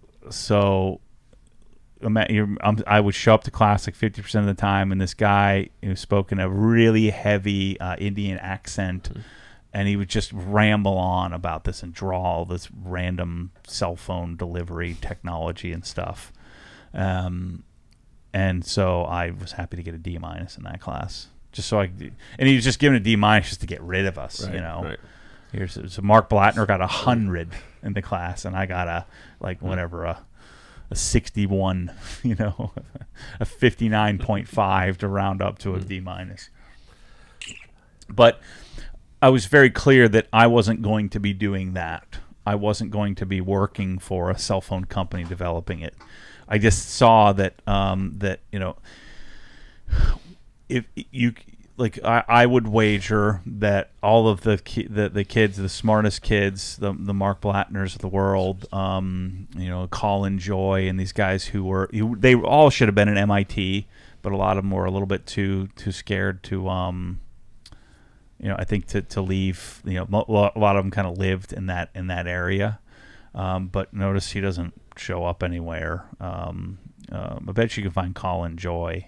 I would show up to class like 50% of the time, and this guy who spoke in a really heavy Indian accent, and he would just ramble on about this and draw all this random cell phone delivery technology and stuff. And so I was happy to get a D minus in that class, just so and he was just giving a D minus just to get rid of us, Right. So Mark Blattner got 100 in the class, and I got a 61, a 59.5 to round up to a D minus. But I was very clear that I wasn't going to be doing that. I wasn't going to be working for a cell phone company developing it. I just saw that if you I would wager that all of the kids, the smartest kids, the Mark Blattners of the world, Colin Joy, and these guys they all should have been at MIT, but a lot of them were a little bit too scared to I think to leave. A lot of them kind of lived in that area, but notice he doesn't show up anywhere. I bet you can find Colin Joy.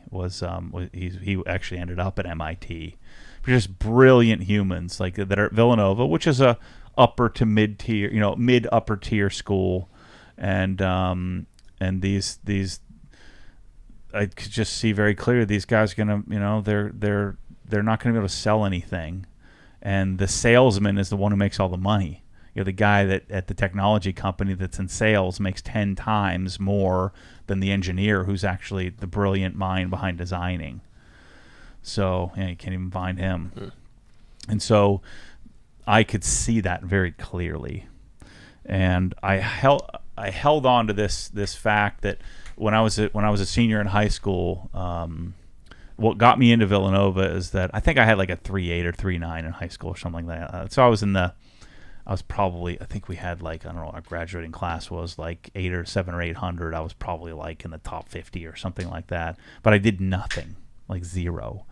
He actually ended up at MIT. Just brilliant humans that are at Villanova, which is a upper to mid tier, mid upper tier school, and these I could just see very clear these guys are gonna they're not gonna be able to sell anything, and the salesman is the one who makes all the money. The guy that at the technology company that's in sales makes 10 times more than the engineer who's actually the brilliant mind behind designing. So you can't even find him. And so I could see that very clearly. And I held on to this fact that when I was a senior in high school, what got me into Villanova is that I think I had like a 3.8 or 3.9 in high school or something like that. So I think we had our graduating class was like 700 or 800. I was probably like in the top 50 or something like that. But I did nothing, like zero.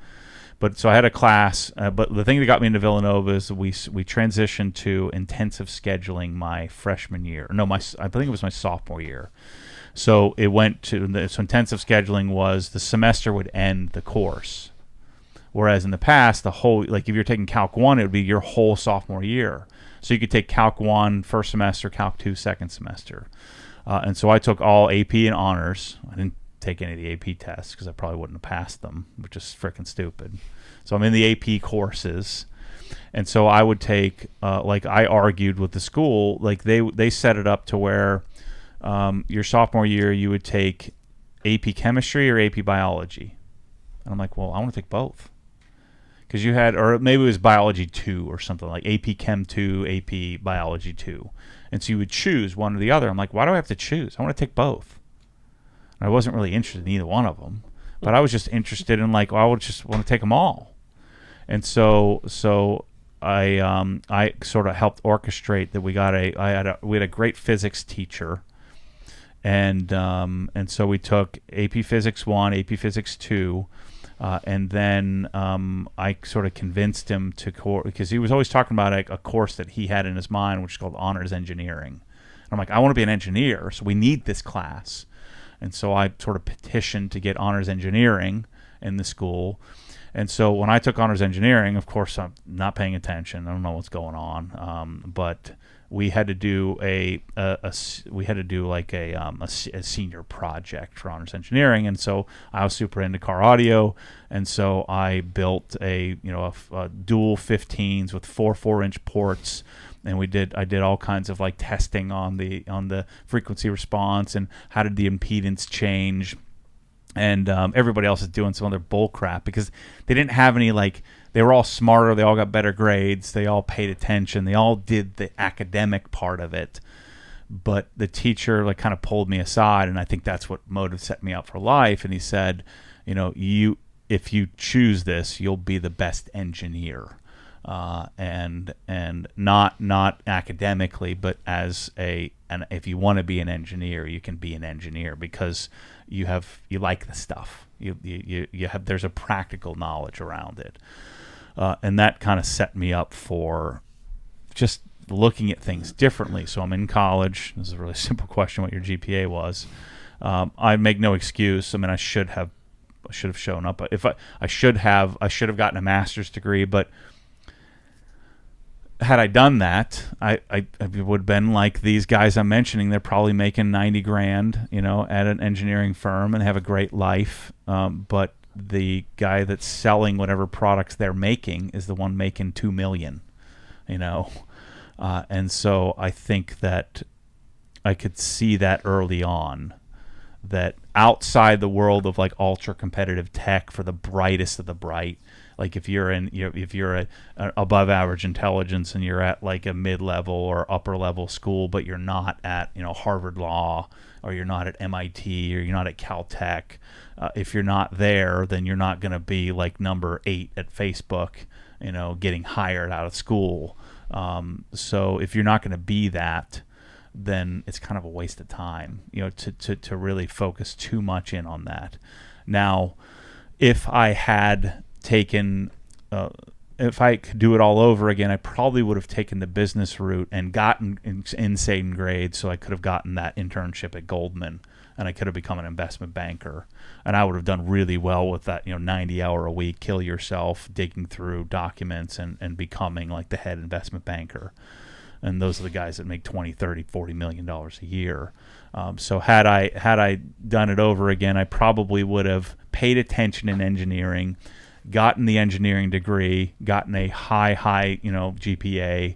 But so I had a class. But the thing that got me into Villanova is we transitioned to intensive scheduling my freshman year. No, I think it was my sophomore year. So it went to intensive scheduling was the semester would end the course. Whereas in the past, the whole, like if you're taking Calc 1, it would be your whole sophomore year. So you could take Calc 1 first semester, Calc 2 second semester. And so I took all AP and honors. I didn't take any of the AP tests because I probably wouldn't have passed them, which is freaking stupid. So I'm in the AP courses. And so I would take, like I argued with the school, like they set it up to where your sophomore year you would take AP chemistry or AP biology. And I'm like, well, I want to take both. Because you had, or maybe it was biology 2 or something, like AP Chem 2, AP Biology 2. And so you would choose one or the other. I'm like, why do I have to choose? I want to take both. And I wasn't really interested in either one of them. But I was just interested in like, well, I would just want to take them all. And so I sort of helped orchestrate that we had a great physics teacher. And so we took AP Physics 1, AP Physics 2, and then I sort of convinced him to because he was always talking about a course that he had in his mind, which is called Honors Engineering. And I'm like, I want to be an engineer, so we need this class. And so I sort of petitioned to get Honors Engineering in the school. And so when I took Honors Engineering, of course, I'm not paying attention. I don't know what's going on, but we had to do a senior project for Honors Engineering, and so I was super into car audio, and so I built a dual 15s with 4-inch ports, and I did all kinds of like testing on the frequency response and how did the impedance change, and everybody else is doing some other bull crap because they didn't have any like. They were all smarter. They all got better grades. They all paid attention. They all did the academic part of it. But the teacher like kind of pulled me aside, and I think that's what set me up for life. And he said, if you choose this, you'll be the best engineer, and not academically, but if you want to be an engineer, you can be an engineer because you like the stuff. There's a practical knowledge around it. And that kind of set me up for just looking at things differently. So I'm in college. This is a really simple question: what your GPA was. I make no excuse. I mean, I should have shown up. If I should have gotten a master's degree. But had I done that, I would have been like these guys I'm mentioning. They're probably making $90,000, at an engineering firm and have a great life. But the guy that's selling whatever products they're making is the one making $2 million, and so I think that I could see that early on, that outside the world of like ultra competitive tech for the brightest of the bright, like if you're a above average intelligence and you're at like a mid-level or upper level school, but you're not at Harvard Law, or you're not at MIT, or you're not at Caltech. If you're not there, then you're not going to be like number 8 at Facebook, getting hired out of school. So if you're not going to be that, then it's kind of a waste of time, to really focus too much in on that. Now, if I had taken, if I could do it all over again, I probably would have taken the business route and gotten insane grades, so I could have gotten that internship at Goldman, and I could have become an investment banker, and I would have done really well with that 90-hour a week, kill yourself, digging through documents and becoming like the head investment banker. And those are the guys that make $20, $30, $40 million a year. So had I done it over again, I probably would have paid attention in engineering, gotten the engineering degree, gotten a high GPA,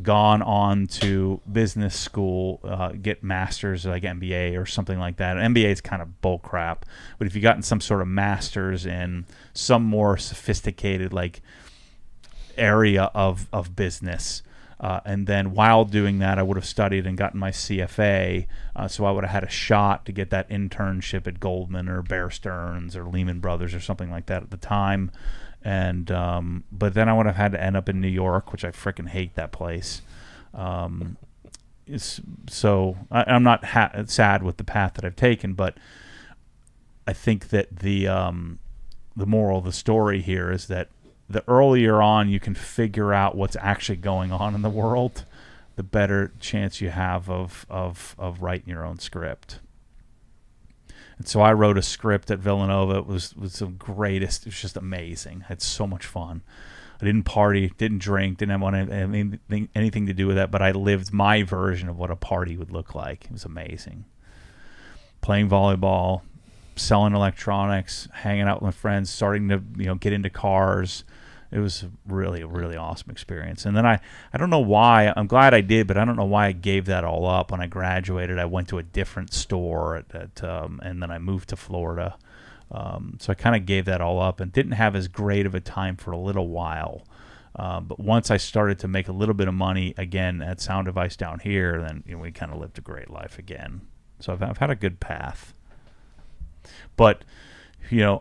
gone on to business school, get masters like MBA or something like that. MBA is kind of bull crap, but if you gotten some sort of masters in some more sophisticated like area of business, and then while doing that, I would have studied and gotten my CFA, so I would have had a shot to get that internship at Goldman or Bear Stearns or Lehman Brothers or something like that at the time. And but then I would have had to end up in New York, which I freaking hate that place. So I'm not sad with the path that I've taken, but I think that the moral of the story here is that the earlier on you can figure out what's actually going on in the world, the better chance you have of writing your own script. And so I wrote a script at Villanova. It was the greatest. It was just amazing. I had so much fun. I didn't party, didn't drink, didn't want anything to do with that, but I lived my version of what a party would look like. It was amazing. Playing volleyball, selling electronics, hanging out with my friends, starting to get into cars. It was really a really awesome experience. And then I don't know why, I'm glad I did, but I don't know why I gave that all up. When I graduated, I went to a different store and then I moved to Florida. So I kind of gave that all up and didn't have as great of a time for a little while. But once I started to make a little bit of money again at Sound Device down here, then we kind of lived a great life again. So I've had a good path. But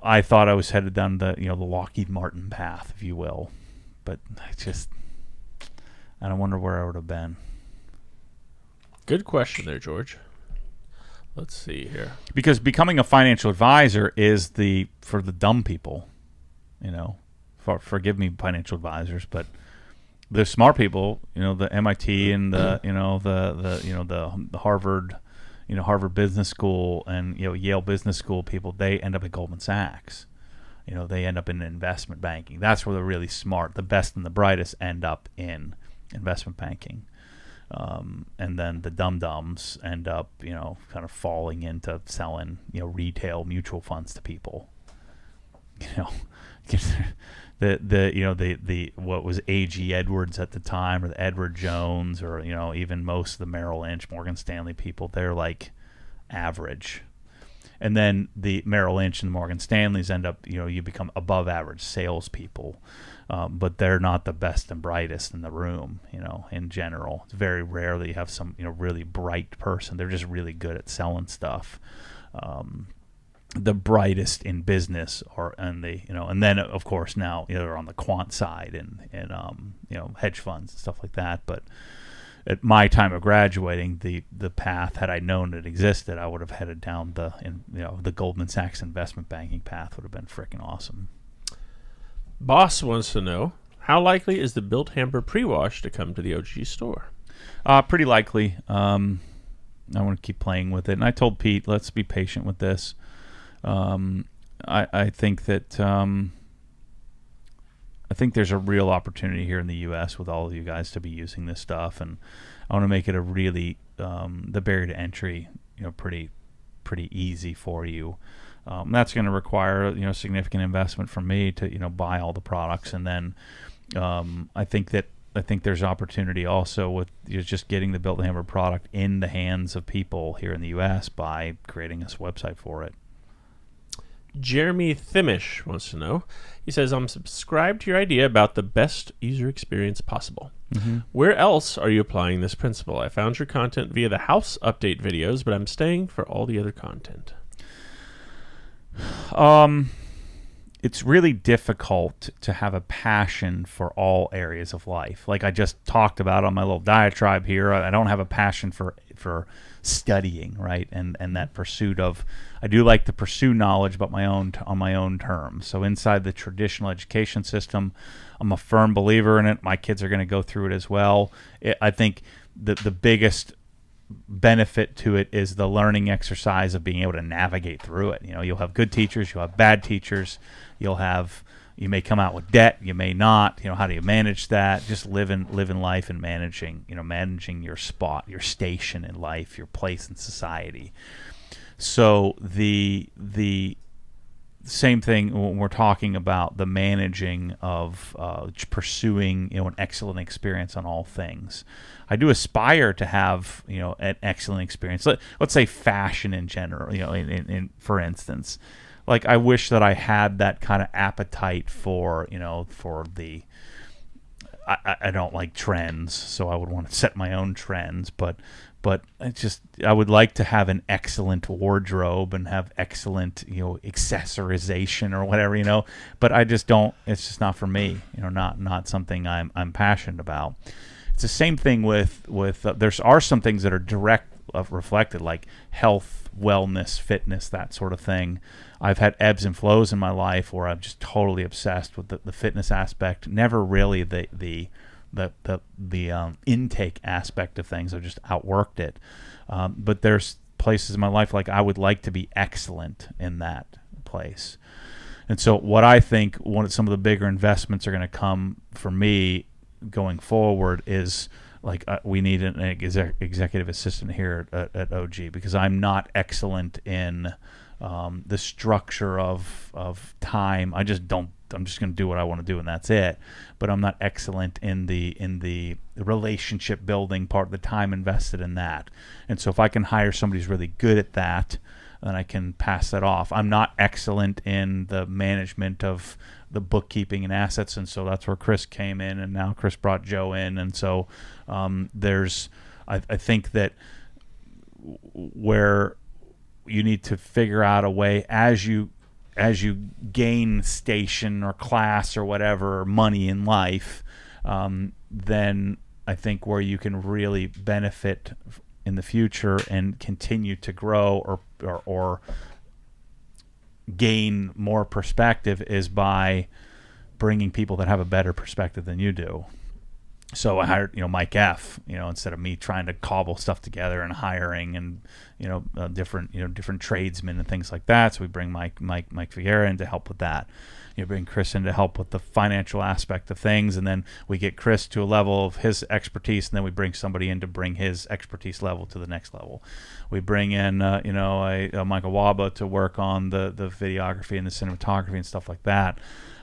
I thought I was headed down the Lockheed Martin path, if you will. But I don't wonder where I would have been. Good question there, George. Let's see here. Because becoming a financial advisor is for the dumb people, forgive me, financial advisors, but the smart people, the MIT and the Harvard, Harvard Business School and Yale Business School people, they end up at Goldman Sachs. They end up in investment banking. That's where the really smart, the best and the brightest end up in investment banking. And then the dum-dums end up, kind of falling into selling, retail mutual funds to people. The what was A.G. Edwards at the time, or the Edward Jones, or even most of the Merrill Lynch, Morgan Stanley people, they're like average. And then the Merrill Lynch and the Morgan Stanleys end up, you become above average salespeople. But they're not the best and brightest in the room, in general. It's very rare that you have some, really bright person. They're just really good at selling stuff. The brightest in business and then of course now they're on the quant side and hedge funds and stuff like that. But at my time of graduating, the path, had I known it existed, I would have headed down the Goldman Sachs investment banking path. Would have been freaking awesome. Boss wants to know, how likely is the Built Hamper pre-wash to come to the OG store? Pretty likely. I want to keep playing with it. And I told Pete, let's be patient with this. I think that I think there's a real opportunity here in the U.S. with all of you guys to be using this stuff. And I want to make it a really, the barrier to entry, pretty easy for you. That's going to require significant investment from me to buy all the products, and then I think there's opportunity also with just getting the Built Hammer product in the hands of people here in the U.S. by creating this website for it. Jeremy Thimish wants to know. He says, I'm subscribed to your idea about the best user experience possible. Mm-hmm. Where else are you applying this principle? I found your content via the house update videos, but I'm staying for all the other content. It's really difficult to have a passion for all areas of life. Like I just talked about on my little diatribe here, I don't have a passion for studying, right? And that pursuit of, I do like to pursue knowledge, but on my own terms. So inside the traditional education system, I'm a firm believer in it. My kids are going to go through it as well. I think the biggest benefit to it is the learning exercise of being able to navigate through it. You'll have good teachers, you'll have bad teachers, you may come out with debt, you may not. How do you manage that? Just living life and managing your spot, your station in life, your place in society. So the same thing when we're talking about the managing of pursuing an excellent experience on all things. I do aspire to have an excellent experience. Let's say fashion in general. In for instance, like I wish that I had that kind of appetite for the. I don't like trends, so I would want to set my own trends, but I would like to have an excellent wardrobe and have excellent accessorization or whatever, but I just don't. It's just not for me, not something I'm passionate about. It's the same thing with there are some things that are direct reflected, like health, wellness, fitness, that sort of thing. I've had ebbs and flows in my life where I'm just totally obsessed with the fitness aspect. Never really the intake aspect of things. I've just outworked it. But there's places in my life, like I would like to be excellent in that place. And so what I think some of the bigger investments are going to come for me going forward is like we need an executive assistant here at OG, because I'm not excellent in the structure of time. I'm just going to do what I want to do, and that's it. But I'm not excellent in the relationship building part, the time invested in that. And so if I can hire somebody who's really good at that, then I can pass that off. I'm not excellent in the management of the bookkeeping and assets, and so that's where Chris came in, and now Chris brought Joe in. And so I think that where you need to figure out a way as you gain station or class or whatever, or money in life, then I think where you can really benefit in the future and continue to grow or gain more perspective is by bringing people that have a better perspective than you do. So I hired, Mike F. Instead of me trying to cobble stuff together and hiring and different tradesmen and things like that. So we bring Mike Figuera in to help with that. Bring Chris in to help with the financial aspect of things, and then we get Chris to a level of his expertise, and then we bring somebody in to bring his expertise level to the next level. We bring in a Michael Waba to work on the videography and the cinematography and stuff like that.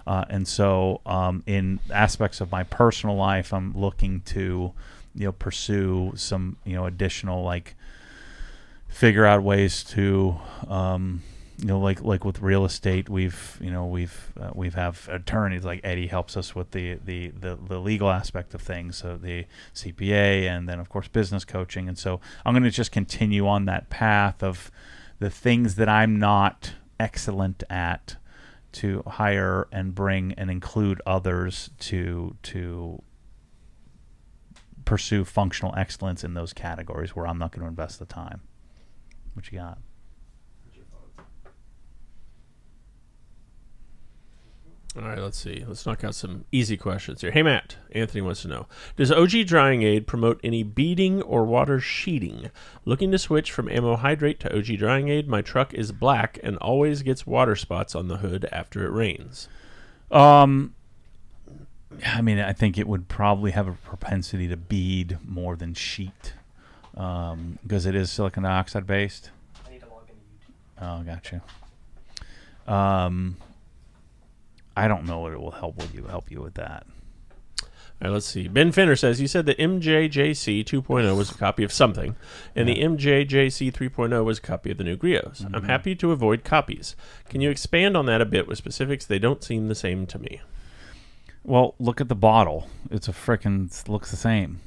And so in aspects of my personal life, I'm looking to pursue some additional, like, figure out ways to like with real estate, we've have attorneys, like Eddie helps us with the legal aspect of things, so the CPA, and then of course business coaching. And so I'm going to just continue on that path of the things that I'm not excellent at, to hire and bring and include others to pursue functional excellence in those categories where I'm not going to invest the time. What you got? All right, let's see. Let's knock out some easy questions here. Hey, Matt. Anthony wants to know, does OG Drying Aid promote any beading or water sheeting? Looking to switch from Ammo Hydrate to OG Drying Aid. My truck is black and always gets water spots on the hood after it rains. I mean, I think it would probably have a propensity to bead more than sheet, because it is silicon dioxide based. I need to log into YouTube. Oh, gotcha. I don't know what it will help you with that. All right, let's see. Ben Finner says, you said the MJJC 2.0 was a copy of something, and the MJJC 3.0 was a copy of the new Grios. Mm-hmm. I'm happy to avoid copies. Can you expand on that a bit with specifics? They don't seem the same to me. Well, look at the bottle. It's looks the same.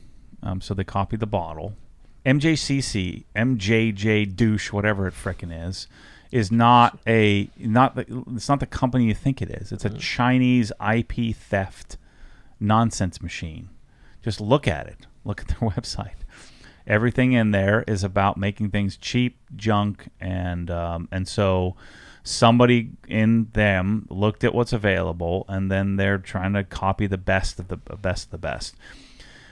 So they copied the bottle. MJCC, MJJ douche, whatever it frickin' is not the company you think it is. It's a Chinese IP theft nonsense machine. Just look at it. Look at their website. Everything in there is about making things cheap, junk, and so somebody in them looked at what's available, and then they're trying to copy the best of the best.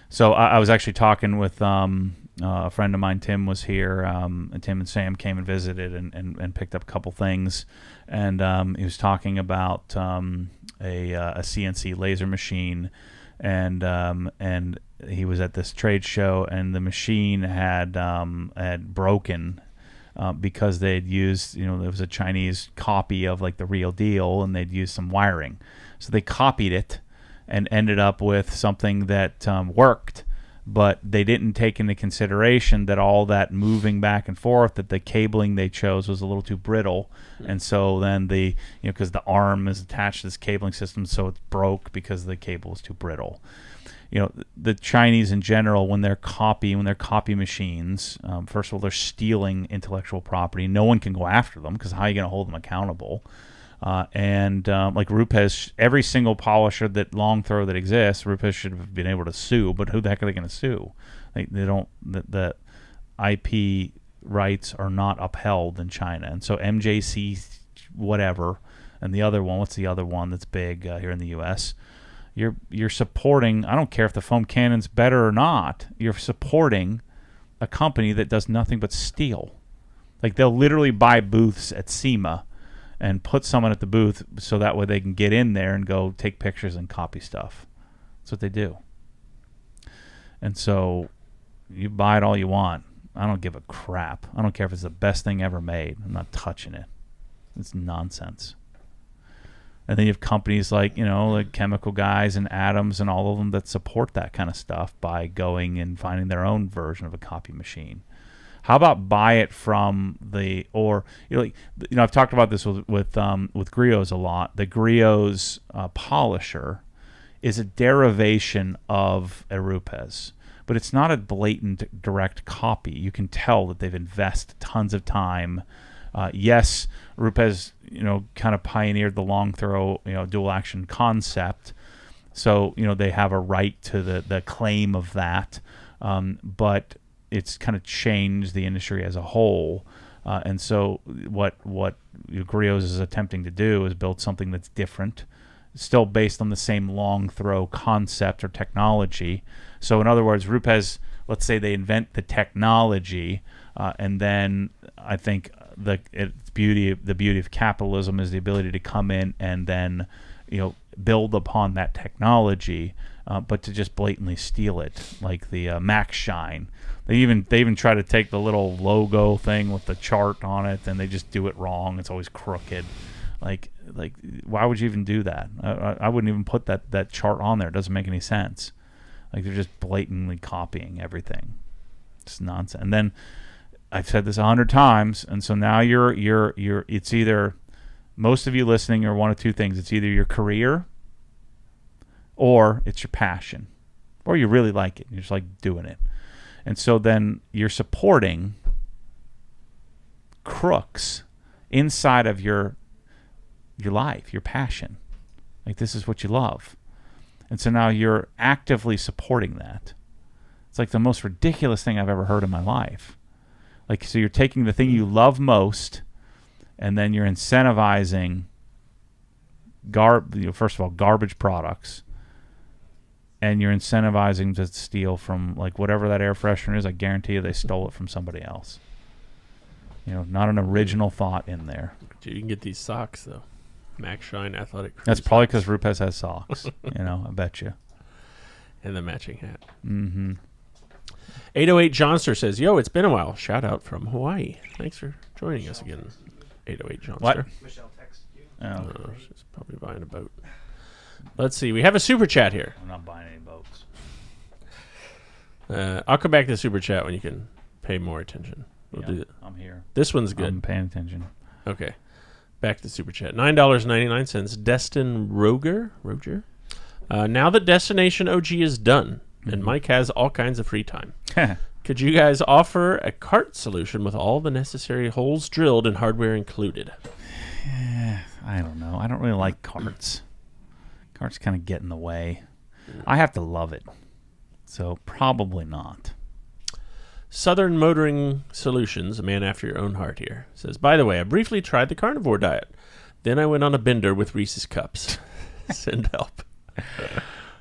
So I was actually talking with a friend of mine. Tim was here, and Tim and Sam came and visited and picked up a couple things, and he was talking about a CNC laser machine, and he was at this trade show, and the machine had broken because they'd used, there was a Chinese copy of like the real deal, and they'd used some wiring, so they copied it and ended up with something that worked. But they didn't take into consideration that all that moving back and forth, that the cabling they chose was a little too brittle. And so then because the arm is attached to this cabling system, so it broke because the cable was too brittle. The Chinese in general, when they're copy machines, first of all, they're stealing intellectual property. No one can go after them, because how are you going to hold them accountable? Like Rupes, every single polisher long throw that exists, Rupes should have been able to sue, but who the heck are they going to sue? They don't. The IP rights are not upheld in China, and so MJC whatever, and the other one, what's the other one that's big here in the U.S.? You're supporting. I don't care if the foam cannon's better or not. You're supporting a company that does nothing but steal. Like they'll literally buy booths at SEMA and put someone at the booth so that way they can get in there and go take pictures and copy stuff. That's what they do. And so you buy it all you want. I don't give a crap. I don't care if it's the best thing ever made. I'm not touching it. It's nonsense. And then you have companies like, like Chemical Guys and Atoms and all of them that support that kind of stuff by going and finding their own version of a copy machine. How about buy it from I've talked about this with griots a lot. The griots polisher is a derivation of a Rupes, but it's not a blatant direct copy. You can tell that they've invested tons of time. Yes, Rupes, kind of pioneered the long throw, dual action concept. So, they have a right to the claim of that. But it's kind of changed the industry as a whole. And so what Griots is attempting to do is build something that's different, still based on the same long throw concept or technology. So in other words, Rupes, let's say they invent the technology, and then I think the beauty of capitalism is the ability to come in and then build upon that technology, but to just blatantly steal it, like the Max Shine. They even try to take the little logo thing with the chart on it, and they just do it wrong. It's always crooked. Like why would you even do that? I wouldn't even put that chart on there. It doesn't make any sense. Like they're just blatantly copying everything. It's nonsense. And then I've said this 100 times, and so now you're it's either, most of you listening are one of two things. It's either your career or it's your passion, or you really like it. You just like doing it. And so then you're supporting crooks inside of your life, your passion. Like this is what you love. And so now you're actively supporting that. It's like the most ridiculous thing I've ever heard in my life. Like, so you're taking the thing you love most, and then you're incentivizing first of all, garbage products, and you're incentivizing to steal from, like, whatever that air freshener is. I guarantee you they stole it from somebody else. Not an original thought in there. Dude, you can get these socks though. Max Shine Athletic Crew. That's probably because Rupes has socks. I bet you. And the matching hat. Mm-hmm. 808 Johnster says, "Yo, it's been a while. Shout out from Hawaii. Thanks for joining us again." 808 Johnster. What? Michelle texted you. Oh. She's probably buying a boat. Let's see. We have a super chat here. I'm not buying any boats. I'll come back to the super chat when you can pay more attention. We'll do it. I'm here. This one's good. I'm paying attention. Okay. Back to the super chat. $9.99. Destin Roger. Now that Destination OG is done, and Mike has all kinds of free time, could you guys offer a cart solution with all the necessary holes drilled and hardware included? I don't know. I don't really like carts. Carts kind of get in the way. I have to love it. So probably not. Southern Motoring Solutions, a man after your own heart here, says, "By the way, I briefly tried the carnivore diet. Then I went on a bender with Reese's Cups. Send help."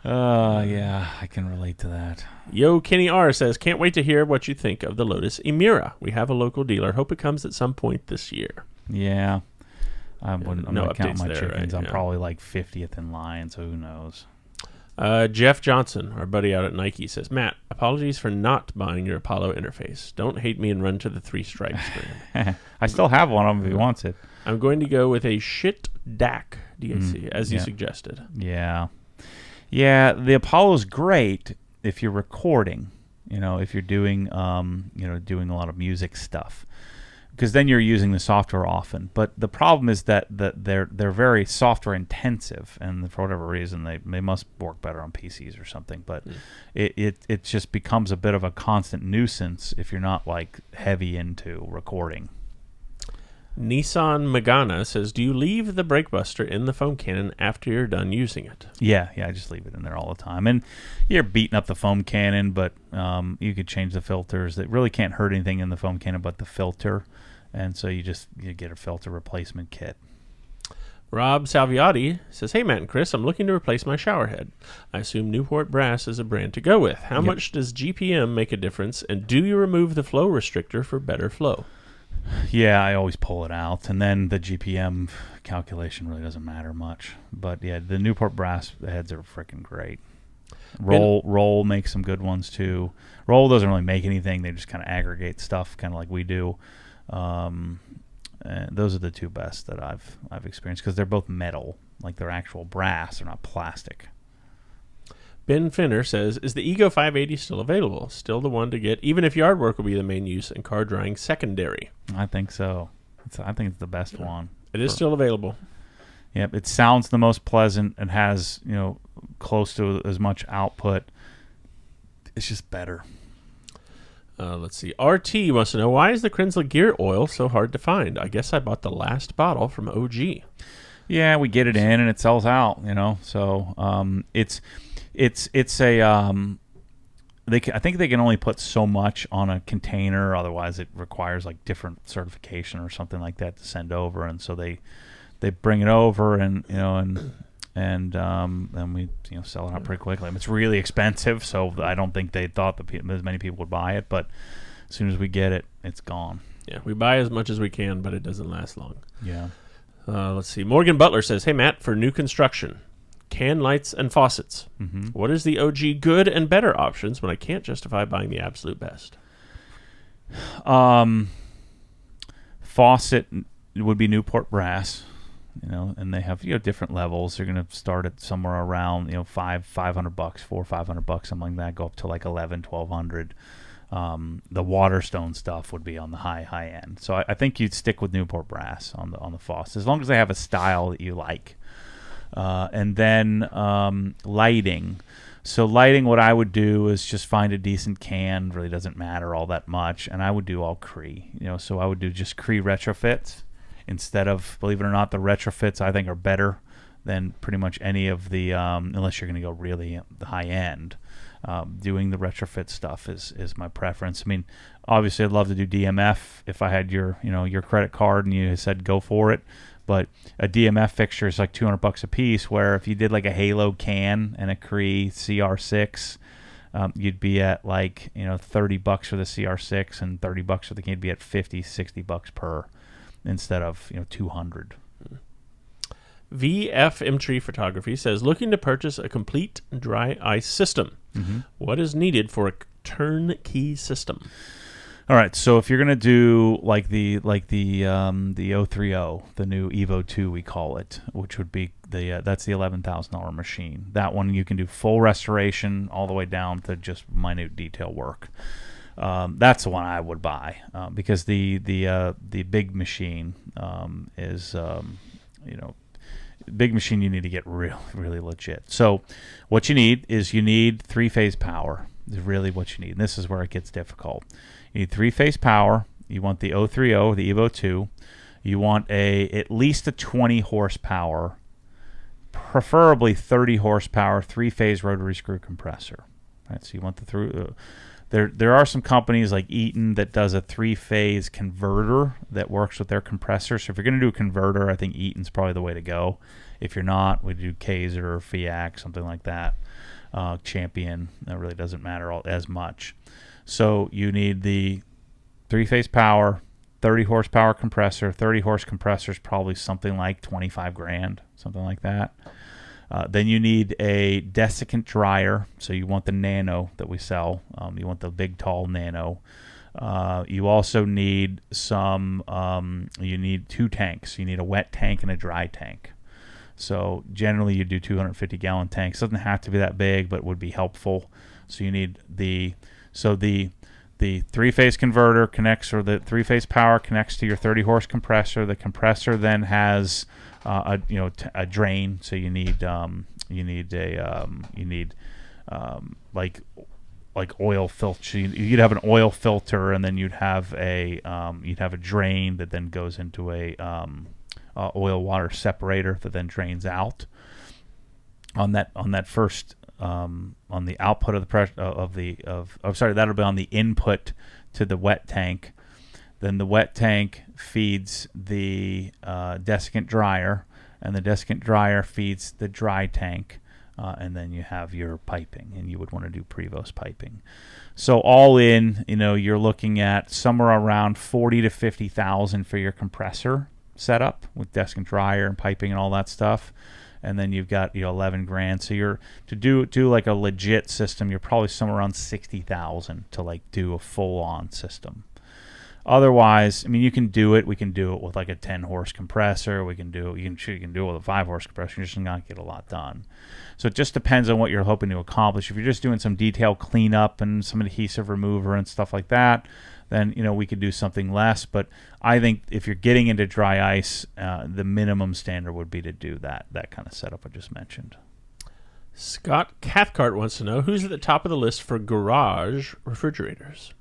Yeah, I can relate to that. Yo Kenny R says, "Can't wait to hear what you think of the Lotus Emira. We have a local dealer. Hope it comes at some point this year." Yeah. I'm no going to count updates my there, chickens. right? I'm Yeah. probably like 50th in line, so who knows? Jeff Johnson, our buddy out at Nike, says, "Matt, apologies for not buying your Apollo interface. Don't hate me and run to the 3 stripes brand. I still have one of them if he wants it. I'm going to go with a shit DAC, DAC, as you yeah. suggested." Yeah. Yeah, the Apollo's great if you're recording, if you're doing, doing a lot of music stuff. Because then you're using the software often. But the problem is that they're very software intensive, and for whatever reason they must work better on PCs or something. But it just becomes a bit of a constant nuisance if you're not like heavy into recording. Nissan Magana says, "Do you leave the brake buster in the foam cannon after you're done using it?" Yeah, I just leave it in there all the time. And you're beating up the foam cannon, but you could change the filters. It really can't hurt anything in the foam cannon but the filter. And so you get a filter replacement kit. Rob Salviati says, "Hey, Matt and Chris, I'm looking to replace my shower head. I assume Newport Brass is a brand to go with. How much does GPM make a difference, and do you remove the flow restrictor for better flow?" Yeah, I always pull it out, and then the GPM calculation really doesn't matter much. But yeah, the Newport brass heads are freaking great. Roll makes some good ones too. Roll doesn't really make anything; they just kind of aggregate stuff, kind of like we do. And those are the two best that I've experienced because they're both metal, like they're actual brass. They're not plastic. Ben Finner says, is the Ego 580 still available? Still the one to get, even if yard work will be the main use and car drying secondary. I think so. I think it's the best one. It is still available. Yep, it sounds the most pleasant and has, close to as much output. It's just better. Let's see. RT wants to know, why is the Krinzler gear oil so hard to find? I guess I bought the last bottle from OG. Yeah, we get it in and it sells out, So it's a I think they can only put so much on a container, otherwise it requires like different certification or something like that to send over, and so they bring it over and then we sell it out pretty quickly. It's really expensive, so I don't think they thought that as many people would buy it, but as soon as we get it, it's gone. Yeah, we buy as much as we can, but it doesn't last long. Yeah. Let's see. Morgan Butler says, hey, Matt, for new construction, can lights and faucets. Mm-hmm. What is the OG good and better options when I can't justify buying the absolute best? Faucet would be Newport brass, and they have different levels. They're going to start at somewhere around $500, $400-$500, something like that. Go up to like $1,100-$1,200. The Waterstone stuff would be on the high end. So I think you'd stick with Newport brass on the faucet as long as they have a style that you like. And then lighting. So lighting, what I would do is just find a decent can. Really doesn't matter all that much. And I would do all Cree. So I would do just Cree retrofits instead of, believe it or not, the retrofits I think are better than pretty much any of the, unless you're going to go really high end. Doing the retrofit stuff is my preference. I mean, obviously I'd love to do DMF if I had your credit card and you said go for it. But a DMF fixture is like $200 a piece, where if you did like a Halo can and a Cree CR6, you'd be at like $30 for the CR6 and $30 for the can. You'd be at $50-$60 per instead of $200. VFM Tree Photography says, looking to purchase a complete dry ice system. Mm-hmm. What is needed for a turnkey system? All right, so if you're gonna do like the 030, the new Evo 2 we call it, which would be that's the $11,000 machine. That one you can do full restoration all the way down to just minute detail work. That's the one I would buy because the big machine is big machine you need to get really legit. So what you need is 3-phase power. Is really what you need. And this is where it gets difficult. You need 3-phase power. You want the 030, the Evo 2. You want at least a 20 horsepower, preferably 30 horsepower, 3-phase rotary screw compressor. Right? So you want there are some companies like Eaton that does a 3-phase converter that works with their compressor. So if you're going to do a converter, I think Eaton's probably the way to go. If you're not, we do Kaiser or FIAC, something like that. Champion, that really doesn't matter as much. So you need the 3-phase power, 30 horsepower compressor. 30 horse compressor is probably something like $25,000, something like that. Then you need a desiccant dryer. So you want the Nano that we sell. You want the big, tall Nano. You also need you need 2 tanks. You need a wet tank and a dry tank. So generally you do 250-gallon tanks. Doesn't have to be that big, but would be helpful. So you need the 3-phase converter connects, or the 3-phase power connects to your 30-horse compressor. The compressor then has a drain. So you need like oil filter. You'd have an oil filter, and then you'd have a drain that then goes into a oil water separator that then drains out. On that first on the output of the pressure that'll be on the input to the wet tank. Then the wet tank feeds the desiccant dryer, and the desiccant dryer feeds the dry tank. and then you have your piping, and you would want to do Prevost piping. So all in, you're looking at somewhere around 40 to 50,000 for your compressor setup with desk and dryer and piping and all that stuff. And then you've got 11 grand. So you're to do like a legit system, you're probably somewhere around 60,000 to like do a full on system. Otherwise, I mean, you can do it. We can do it with like a 10 horse compressor. You can do it with a 5 horse compressor. You're just not get a lot done. So it just depends on what you're hoping to accomplish. If you're just doing some detailed cleanup and some adhesive remover and stuff like that, then we could do something less. But I think if you're getting into dry ice, the minimum standard would be to do that kind of setup I just mentioned. Scott Cathcart wants to know who's at the top of the list for garage refrigerators.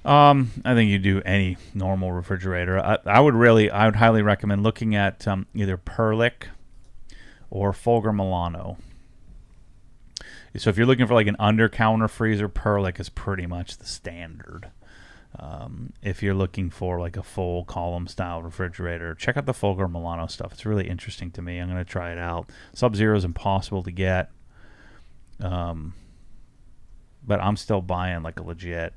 I think you do any normal refrigerator. I would highly recommend looking at either Perlick or Folger Milano. So if you're looking for like an under-counter freezer, Perlick is pretty much the standard. If you're looking for like a full column-style refrigerator, check out the Folger Milano stuff. It's really interesting to me. I'm going to try it out. Sub-Zero is impossible to get, but I'm still buying like a legit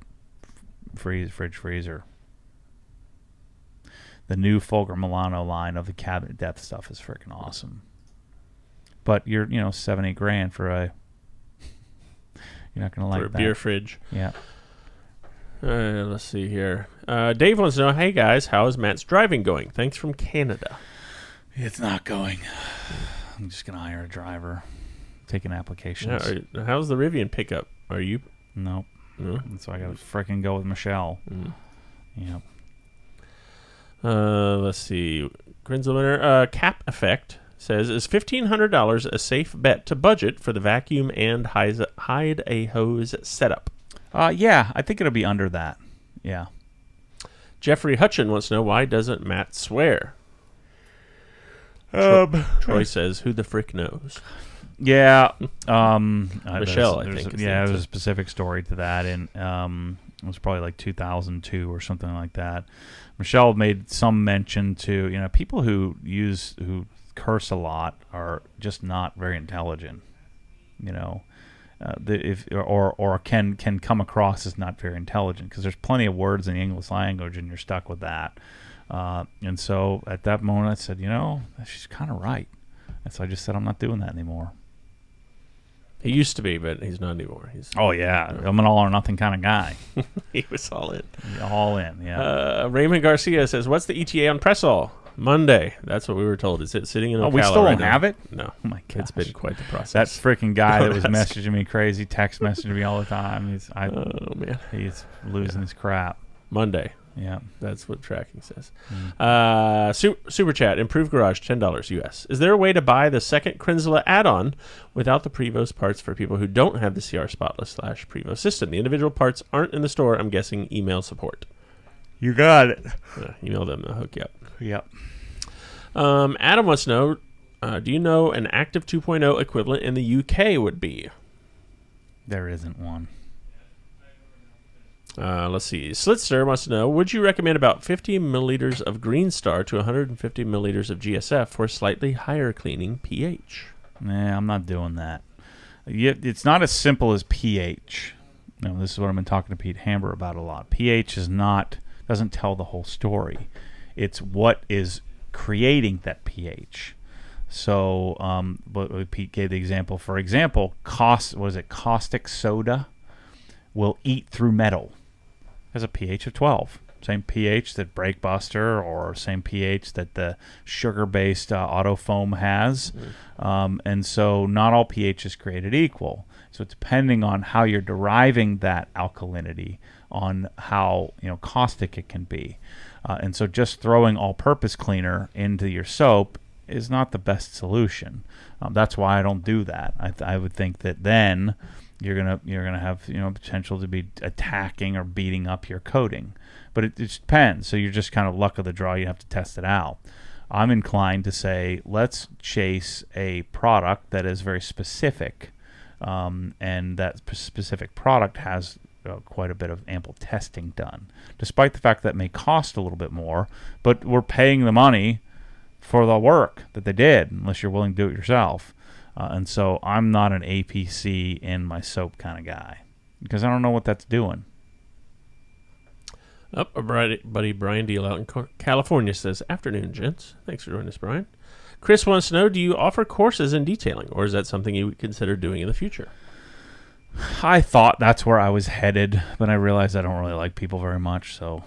fridge freezer. The new Folger Milano line of the cabinet depth stuff is freaking awesome. But you're 7-8 grand for a you're not gonna like for a that. Beer fridge. Yeah. Let's see here. Dave wants to know, hey guys, how is Matt's driving going? Thanks from Canada. It's not going. I'm just gonna hire a driver, taking applications. Yeah, how's the Rivian pickup? Are you? Nope. No? So I gotta freaking go with Michelle. Yep. Let's see. Grinzelwinter, Cap Effect says, is $1,500 a safe bet to budget for the vacuum and hide a hose setup? Yeah, I think it'll be under that. Yeah. Jeffrey Hutchin wants to know, why doesn't Matt swear? Troy says, who the frick knows? Yeah. Michelle, I think. Yeah, there's a specific story to that, and it was probably like 2002 or something like that. Michelle made some mention to, people who curse a lot are just not very intelligent, or can come across as not very intelligent, because there's plenty of words in the English language and you're stuck with that. And so at that moment I said, she's kind of right. And so I just said, I'm not doing that anymore. He used to be, but he's not anymore. Oh, yeah. I'm an all or nothing kind of guy. He was all in. All in, yeah. Raymond Garcia says, what's the ETA on Pressall? Monday. That's what we were told. Is it sitting in Ocala? Oh, we still don't have it? No. Oh, my God. It's been quite the process. That freaking guy that was messaging me crazy, text messaging me all the time. Oh, man. He's losing his crap. Monday. Yeah. That's what tracking says. Super Chat, Improved Garage, $10 US. Is there a way to buy the second Krinzela add-on without the Prevost parts for people who don't have the CR Spotless / Prevost system? The individual parts aren't in the store. I'm guessing email support. You got it. Email them. They'll hook you up. Yep. Adam wants to know, do you know an Active 2.0 equivalent in the UK would be? There isn't one. Let's see. Slitzer wants to know, would you recommend about 50 milliliters of Green Star to 150 milliliters of GSF for slightly higher cleaning pH? Nah, I'm not doing that. It's not as simple as pH. This is what I've been talking to Pete Hamber about a lot. pH doesn't tell the whole story. It's what is creating that pH. So, but Pete gave the example. For example, caustic soda will eat through metal. Has a pH of 12. Same pH that Brake Buster, or same pH that the sugar-based auto foam has. And so not all pH is created equal. So depending on how you're deriving that alkalinity, on how caustic it can be. And so just throwing all-purpose cleaner into your soap is not the best solution. That's why I don't do that. I would think that then you're gonna have potential to be attacking or beating up your coating, but it just depends. So you're just kind of luck of the draw. You have to test it out. I'm inclined to say let's chase a product that is very specific, and that specific product has quite a bit of ample testing done, despite the fact that it may cost a little bit more, but we're paying the money for the work that they did, unless you're willing to do it yourself. And so I'm not an APC in my soap kind of guy because I don't know what that's doing. Our buddy Brian Deal out in California says, "Afternoon, gents. Thanks for joining us, Brian. Chris wants to know, do you offer courses in detailing, or is that something you would consider doing in the future?" I thought that's where I was headed, but I realized I don't really like people very much, so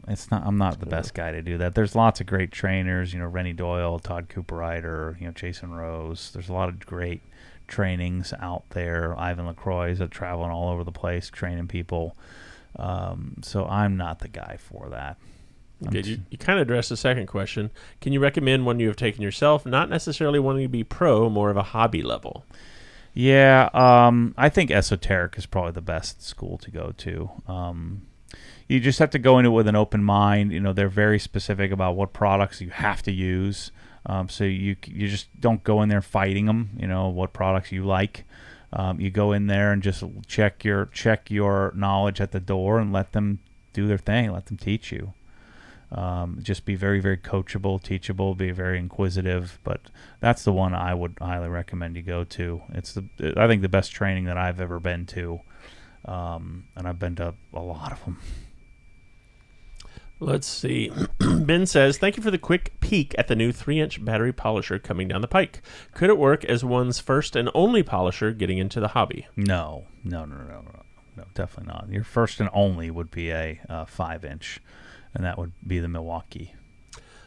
it's not. I'm not the best guy to do that. There's lots of great trainers, Rennie Doyle, Todd Cooper-Ryder, Jason Rose. There's a lot of great trainings out there. Ivan LaCroix is traveling all over the place training people. So I'm not the guy for that. Okay, you kind of addressed the second question. Can you recommend one you have taken yourself, not necessarily wanting to be pro, more of a hobby level? Yeah, I think Esoteric is probably the best school to go to. You just have to go into it with an open mind. They're very specific about what products you have to use. So you just don't go in there fighting them, what products you like. You go in there and just check your knowledge at the door and let them do their thing. Let them teach you. Just be very, very coachable, teachable, be very inquisitive. But that's the one I would highly recommend you go to. I think the best training that I've ever been to, and I've been to a lot of them. Let's see. Ben says, "Thank you for the quick peek at the new 3-inch battery polisher coming down the pike. Could it work as one's first and only polisher getting into the hobby?" No, definitely not. Your first and only would be a 5-inch, and that would be the Milwaukee.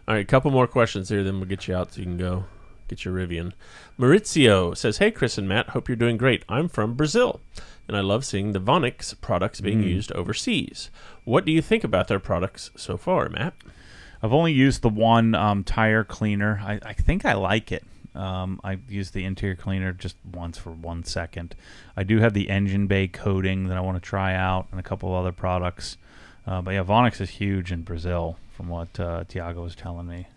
All right, a couple more questions here, then we'll get you out so you can go get your Rivian. Maurizio says, "Hey, Chris and Matt, hope you're doing great. I'm from Brazil, and I love seeing the Vonix products being used overseas. What do you think about their products so far, Matt?" I've only used the one tire cleaner. I think I like it. I used the interior cleaner just once for 1 second. I do have the engine bay coating that I want to try out and a couple of other products. But yeah, Vonix is huge in Brazil from what Tiago was telling me.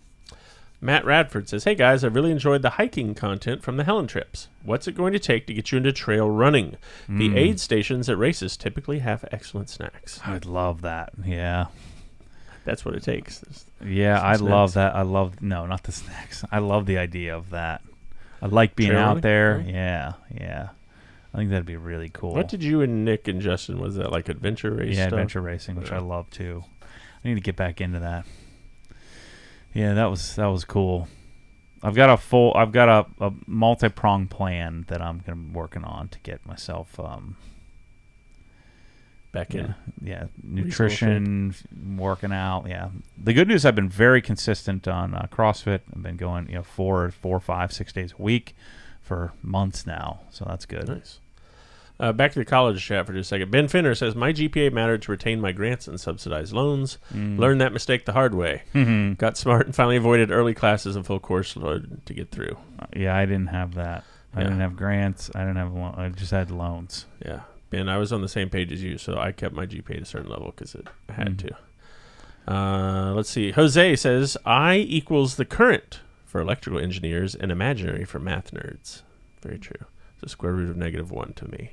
Matt Radford says, "Hey guys, I really enjoyed the hiking content from the Helen trips. What's it going to take to get you into trail running? The aid stations at races typically have excellent snacks." I'd love that. Yeah. That's what it takes. Yeah, I love that. No, not the snacks. I love the idea of that. I like being Trail out running? there. Yeah. I think that'd be really cool. What did you and Nick and Justin, was that like adventure race Yeah, stuff? adventure racing, which I love too. I need to get back into that. Yeah, that was cool. I've got a multi-pronged plan that I'm working on to get myself back in. Yeah, nutrition, working out. Yeah, the good news, I've been very consistent on CrossFit. I've been going 4, 5, 6 days a week for months now, so that's good. Nice. Back to the college chat for just a second. Ben Finner says, "My GPA mattered to retain my grants and subsidized loans. Learned that mistake the hard way. Got smart and finally avoided early classes and full course load to get through." Yeah, I didn't have that. I didn't have grants. I didn't have I just had loans. Yeah. Ben, I was on the same page as you, so I kept my GPA at a certain level because I had to. Let's see. Jose says, "I equals the current for electrical engineers and imaginary for math nerds." Very true. The square root of -1 to me.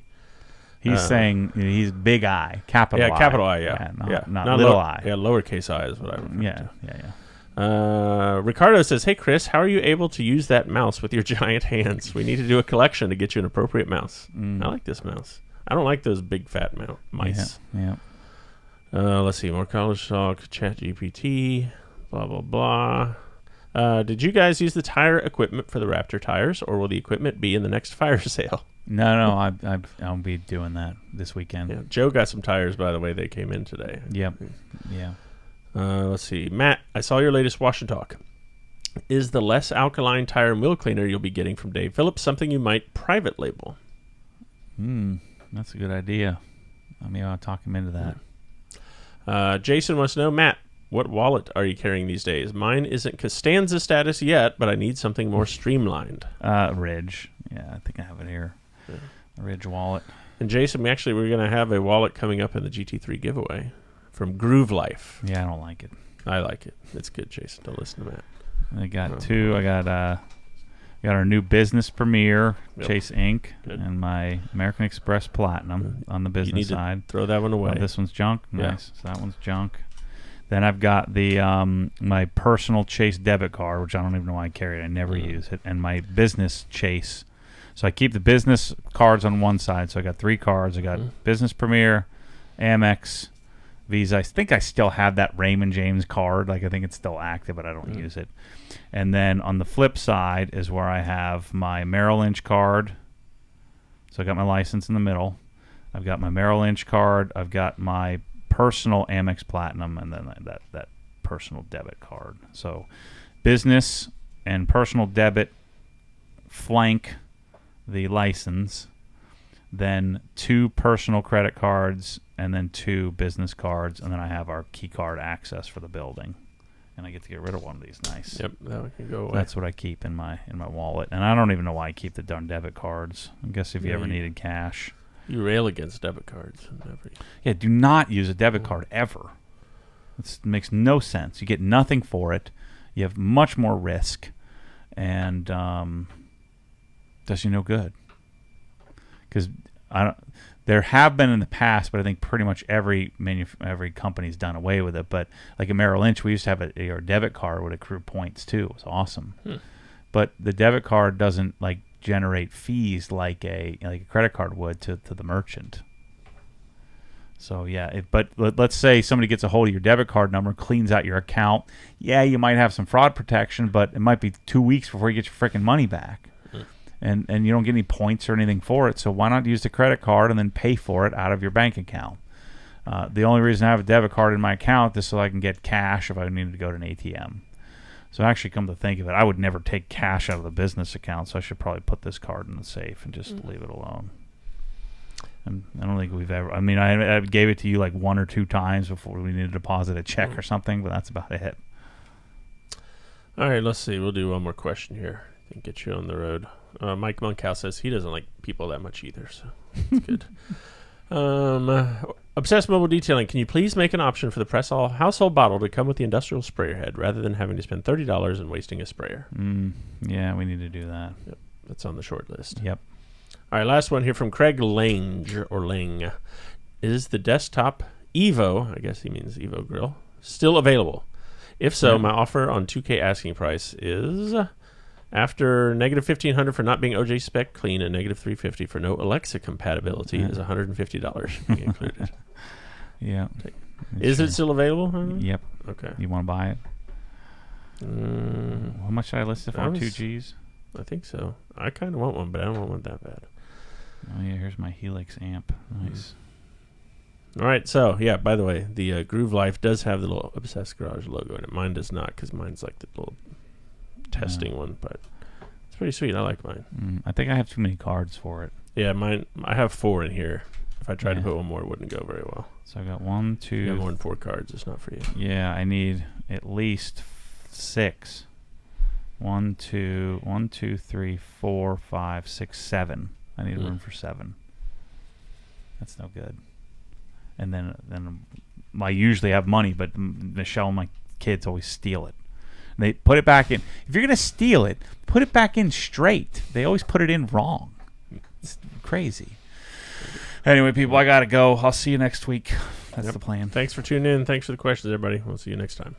He's saying he's big I, capital I. Yeah, capital I, yeah. Not little I. Yeah, lowercase I is what I refer to. Yeah. Ricardo says, "Hey, Chris, how are you able to use that mouse with your giant hands? We need to do a collection to get you an appropriate mouse." I like this mouse. I don't like those big fat mice. Yeah. Let's see. More college talk, chat GPT, blah, blah, blah. Did you guys use the tire equipment for the Raptor tires, or will the equipment be in the next fire sale? No, I'll be doing that this weekend. Yeah, Joe got some tires, by the way. They came in today. Yep. Yeah. Let's see. Matt, I saw your latest wash and talk. Is the less alkaline tire and wheel cleaner you'll be getting from Dave Phillips something you might private label? That's a good idea. I mean, I'll talk him into that. Jason wants to know, Matt, what wallet are you carrying these days? Mine isn't Costanza status yet, but I need something more streamlined. Ridge. Yeah, I think I have it here. Yeah. A Ridge wallet. And Jason, we're going to have a wallet coming up in the GT3 giveaway from Groove Life. Yeah, I don't like it. I like it. It's good, Jason. Don't listen to Matt. I got two. I got our new business premiere, Chase Inc., Good. and my American Express Platinum on the business side. Throw that one away. Oh, this one's junk? Yeah. Nice. So that one's junk. Then I've got the my personal Chase debit card, which I don't even know why I carry it. I never use it, and my business Chase. So I keep the business cards on one side. So I got 3 cards. I got Business Premier, Amex, Visa. I think I still have that Raymond James card. Like I think it's still active, but I don't use it. And then on the flip side is where I have my Merrill Lynch card. So I got my license in the middle. I've got my Merrill Lynch card. I've got my personal Amex Platinum, and then that personal debit card. So business and personal debit flank the license, then 2 personal credit cards, and then 2 business cards, and then I have our key card access for the building. And I get to get rid of one of these. Nice. Yep, that one can go away. That's what I keep in my wallet. And I don't even know why I keep the darn debit cards. I guess if you ever needed cash. You rail against debit cards. Yeah, do not use a debit card ever. It makes no sense. You get nothing for it. You have much more risk, and does you no good. Because there have been in the past, but I think pretty much every company's done away with it. But like at Merrill Lynch, we used to have a debit card would accrue points too. It was awesome. But the debit card doesn't like generate fees like a credit card would to the merchant. So yeah, but let's say somebody gets a hold of your debit card number, cleans out your account. Yeah, you might have some fraud protection, but it might be 2 weeks before you get your freaking money back. And you don't get any points or anything for it. So why not use the credit card and then pay for it out of your bank account? The only reason I have a debit card in my account is so I can get cash if I needed to go to an ATM. So actually, come to think of it, I would never take cash out of the business account, so I should probably put this card in the safe and just leave it alone. And I don't think we've ever... I mean, I gave it to you like 1 or 2 times before we needed to deposit a check or something, but that's about it. All right, let's see. We'll do one more question here and get you on the road. Mike Monkhouse says he doesn't like people that much either, so that's good. Obsessed Mobile Detailing, can you please make an option for the Press-All household bottle to come with the industrial sprayer head rather than having to spend $30 and wasting a sprayer? Yeah, we need to do that. Yep, that's on the short list. Yep. All right, last one here from Craig Lange, or Lang. Is the desktop Evo, I guess he means Evo Grill, still available? If so, my offer on 2K asking price is... After negative $1,500 for not being OJ spec clean and negative $350 for no Alexa compatibility is $150 being included. Yeah. Is it still available? Yep. Okay. You want to buy it? How much should I list it for? 2 G's? I think so. I kind of want one, but I don't want one that bad. Oh, yeah. Here's my Helix amp. Nice. All right. So, yeah, by the way, the Groove Life does have the little Obsessed Garage logo in it. Mine does not because mine's like the little testing one, but it's pretty sweet. I like mine. I think I have too many cards for it. Yeah, mine. I have 4 in here. If I tried to put one more, it wouldn't go very well. So I got 1, 2. You have more than 4 cards. It's not for you. Yeah, I need at least 6. 1, 2, 3, 4, 5, 6, 7. I need room for 7. That's no good. And then I usually have money, but Michelle and my kids always steal it. They put it back in. If you're going to steal it, put it back in straight. They always put it in wrong. It's crazy. Anyway, people, I got to go. I'll see you next week. That's the plan. Thanks for tuning in. Thanks for the questions, everybody. We'll see you next time.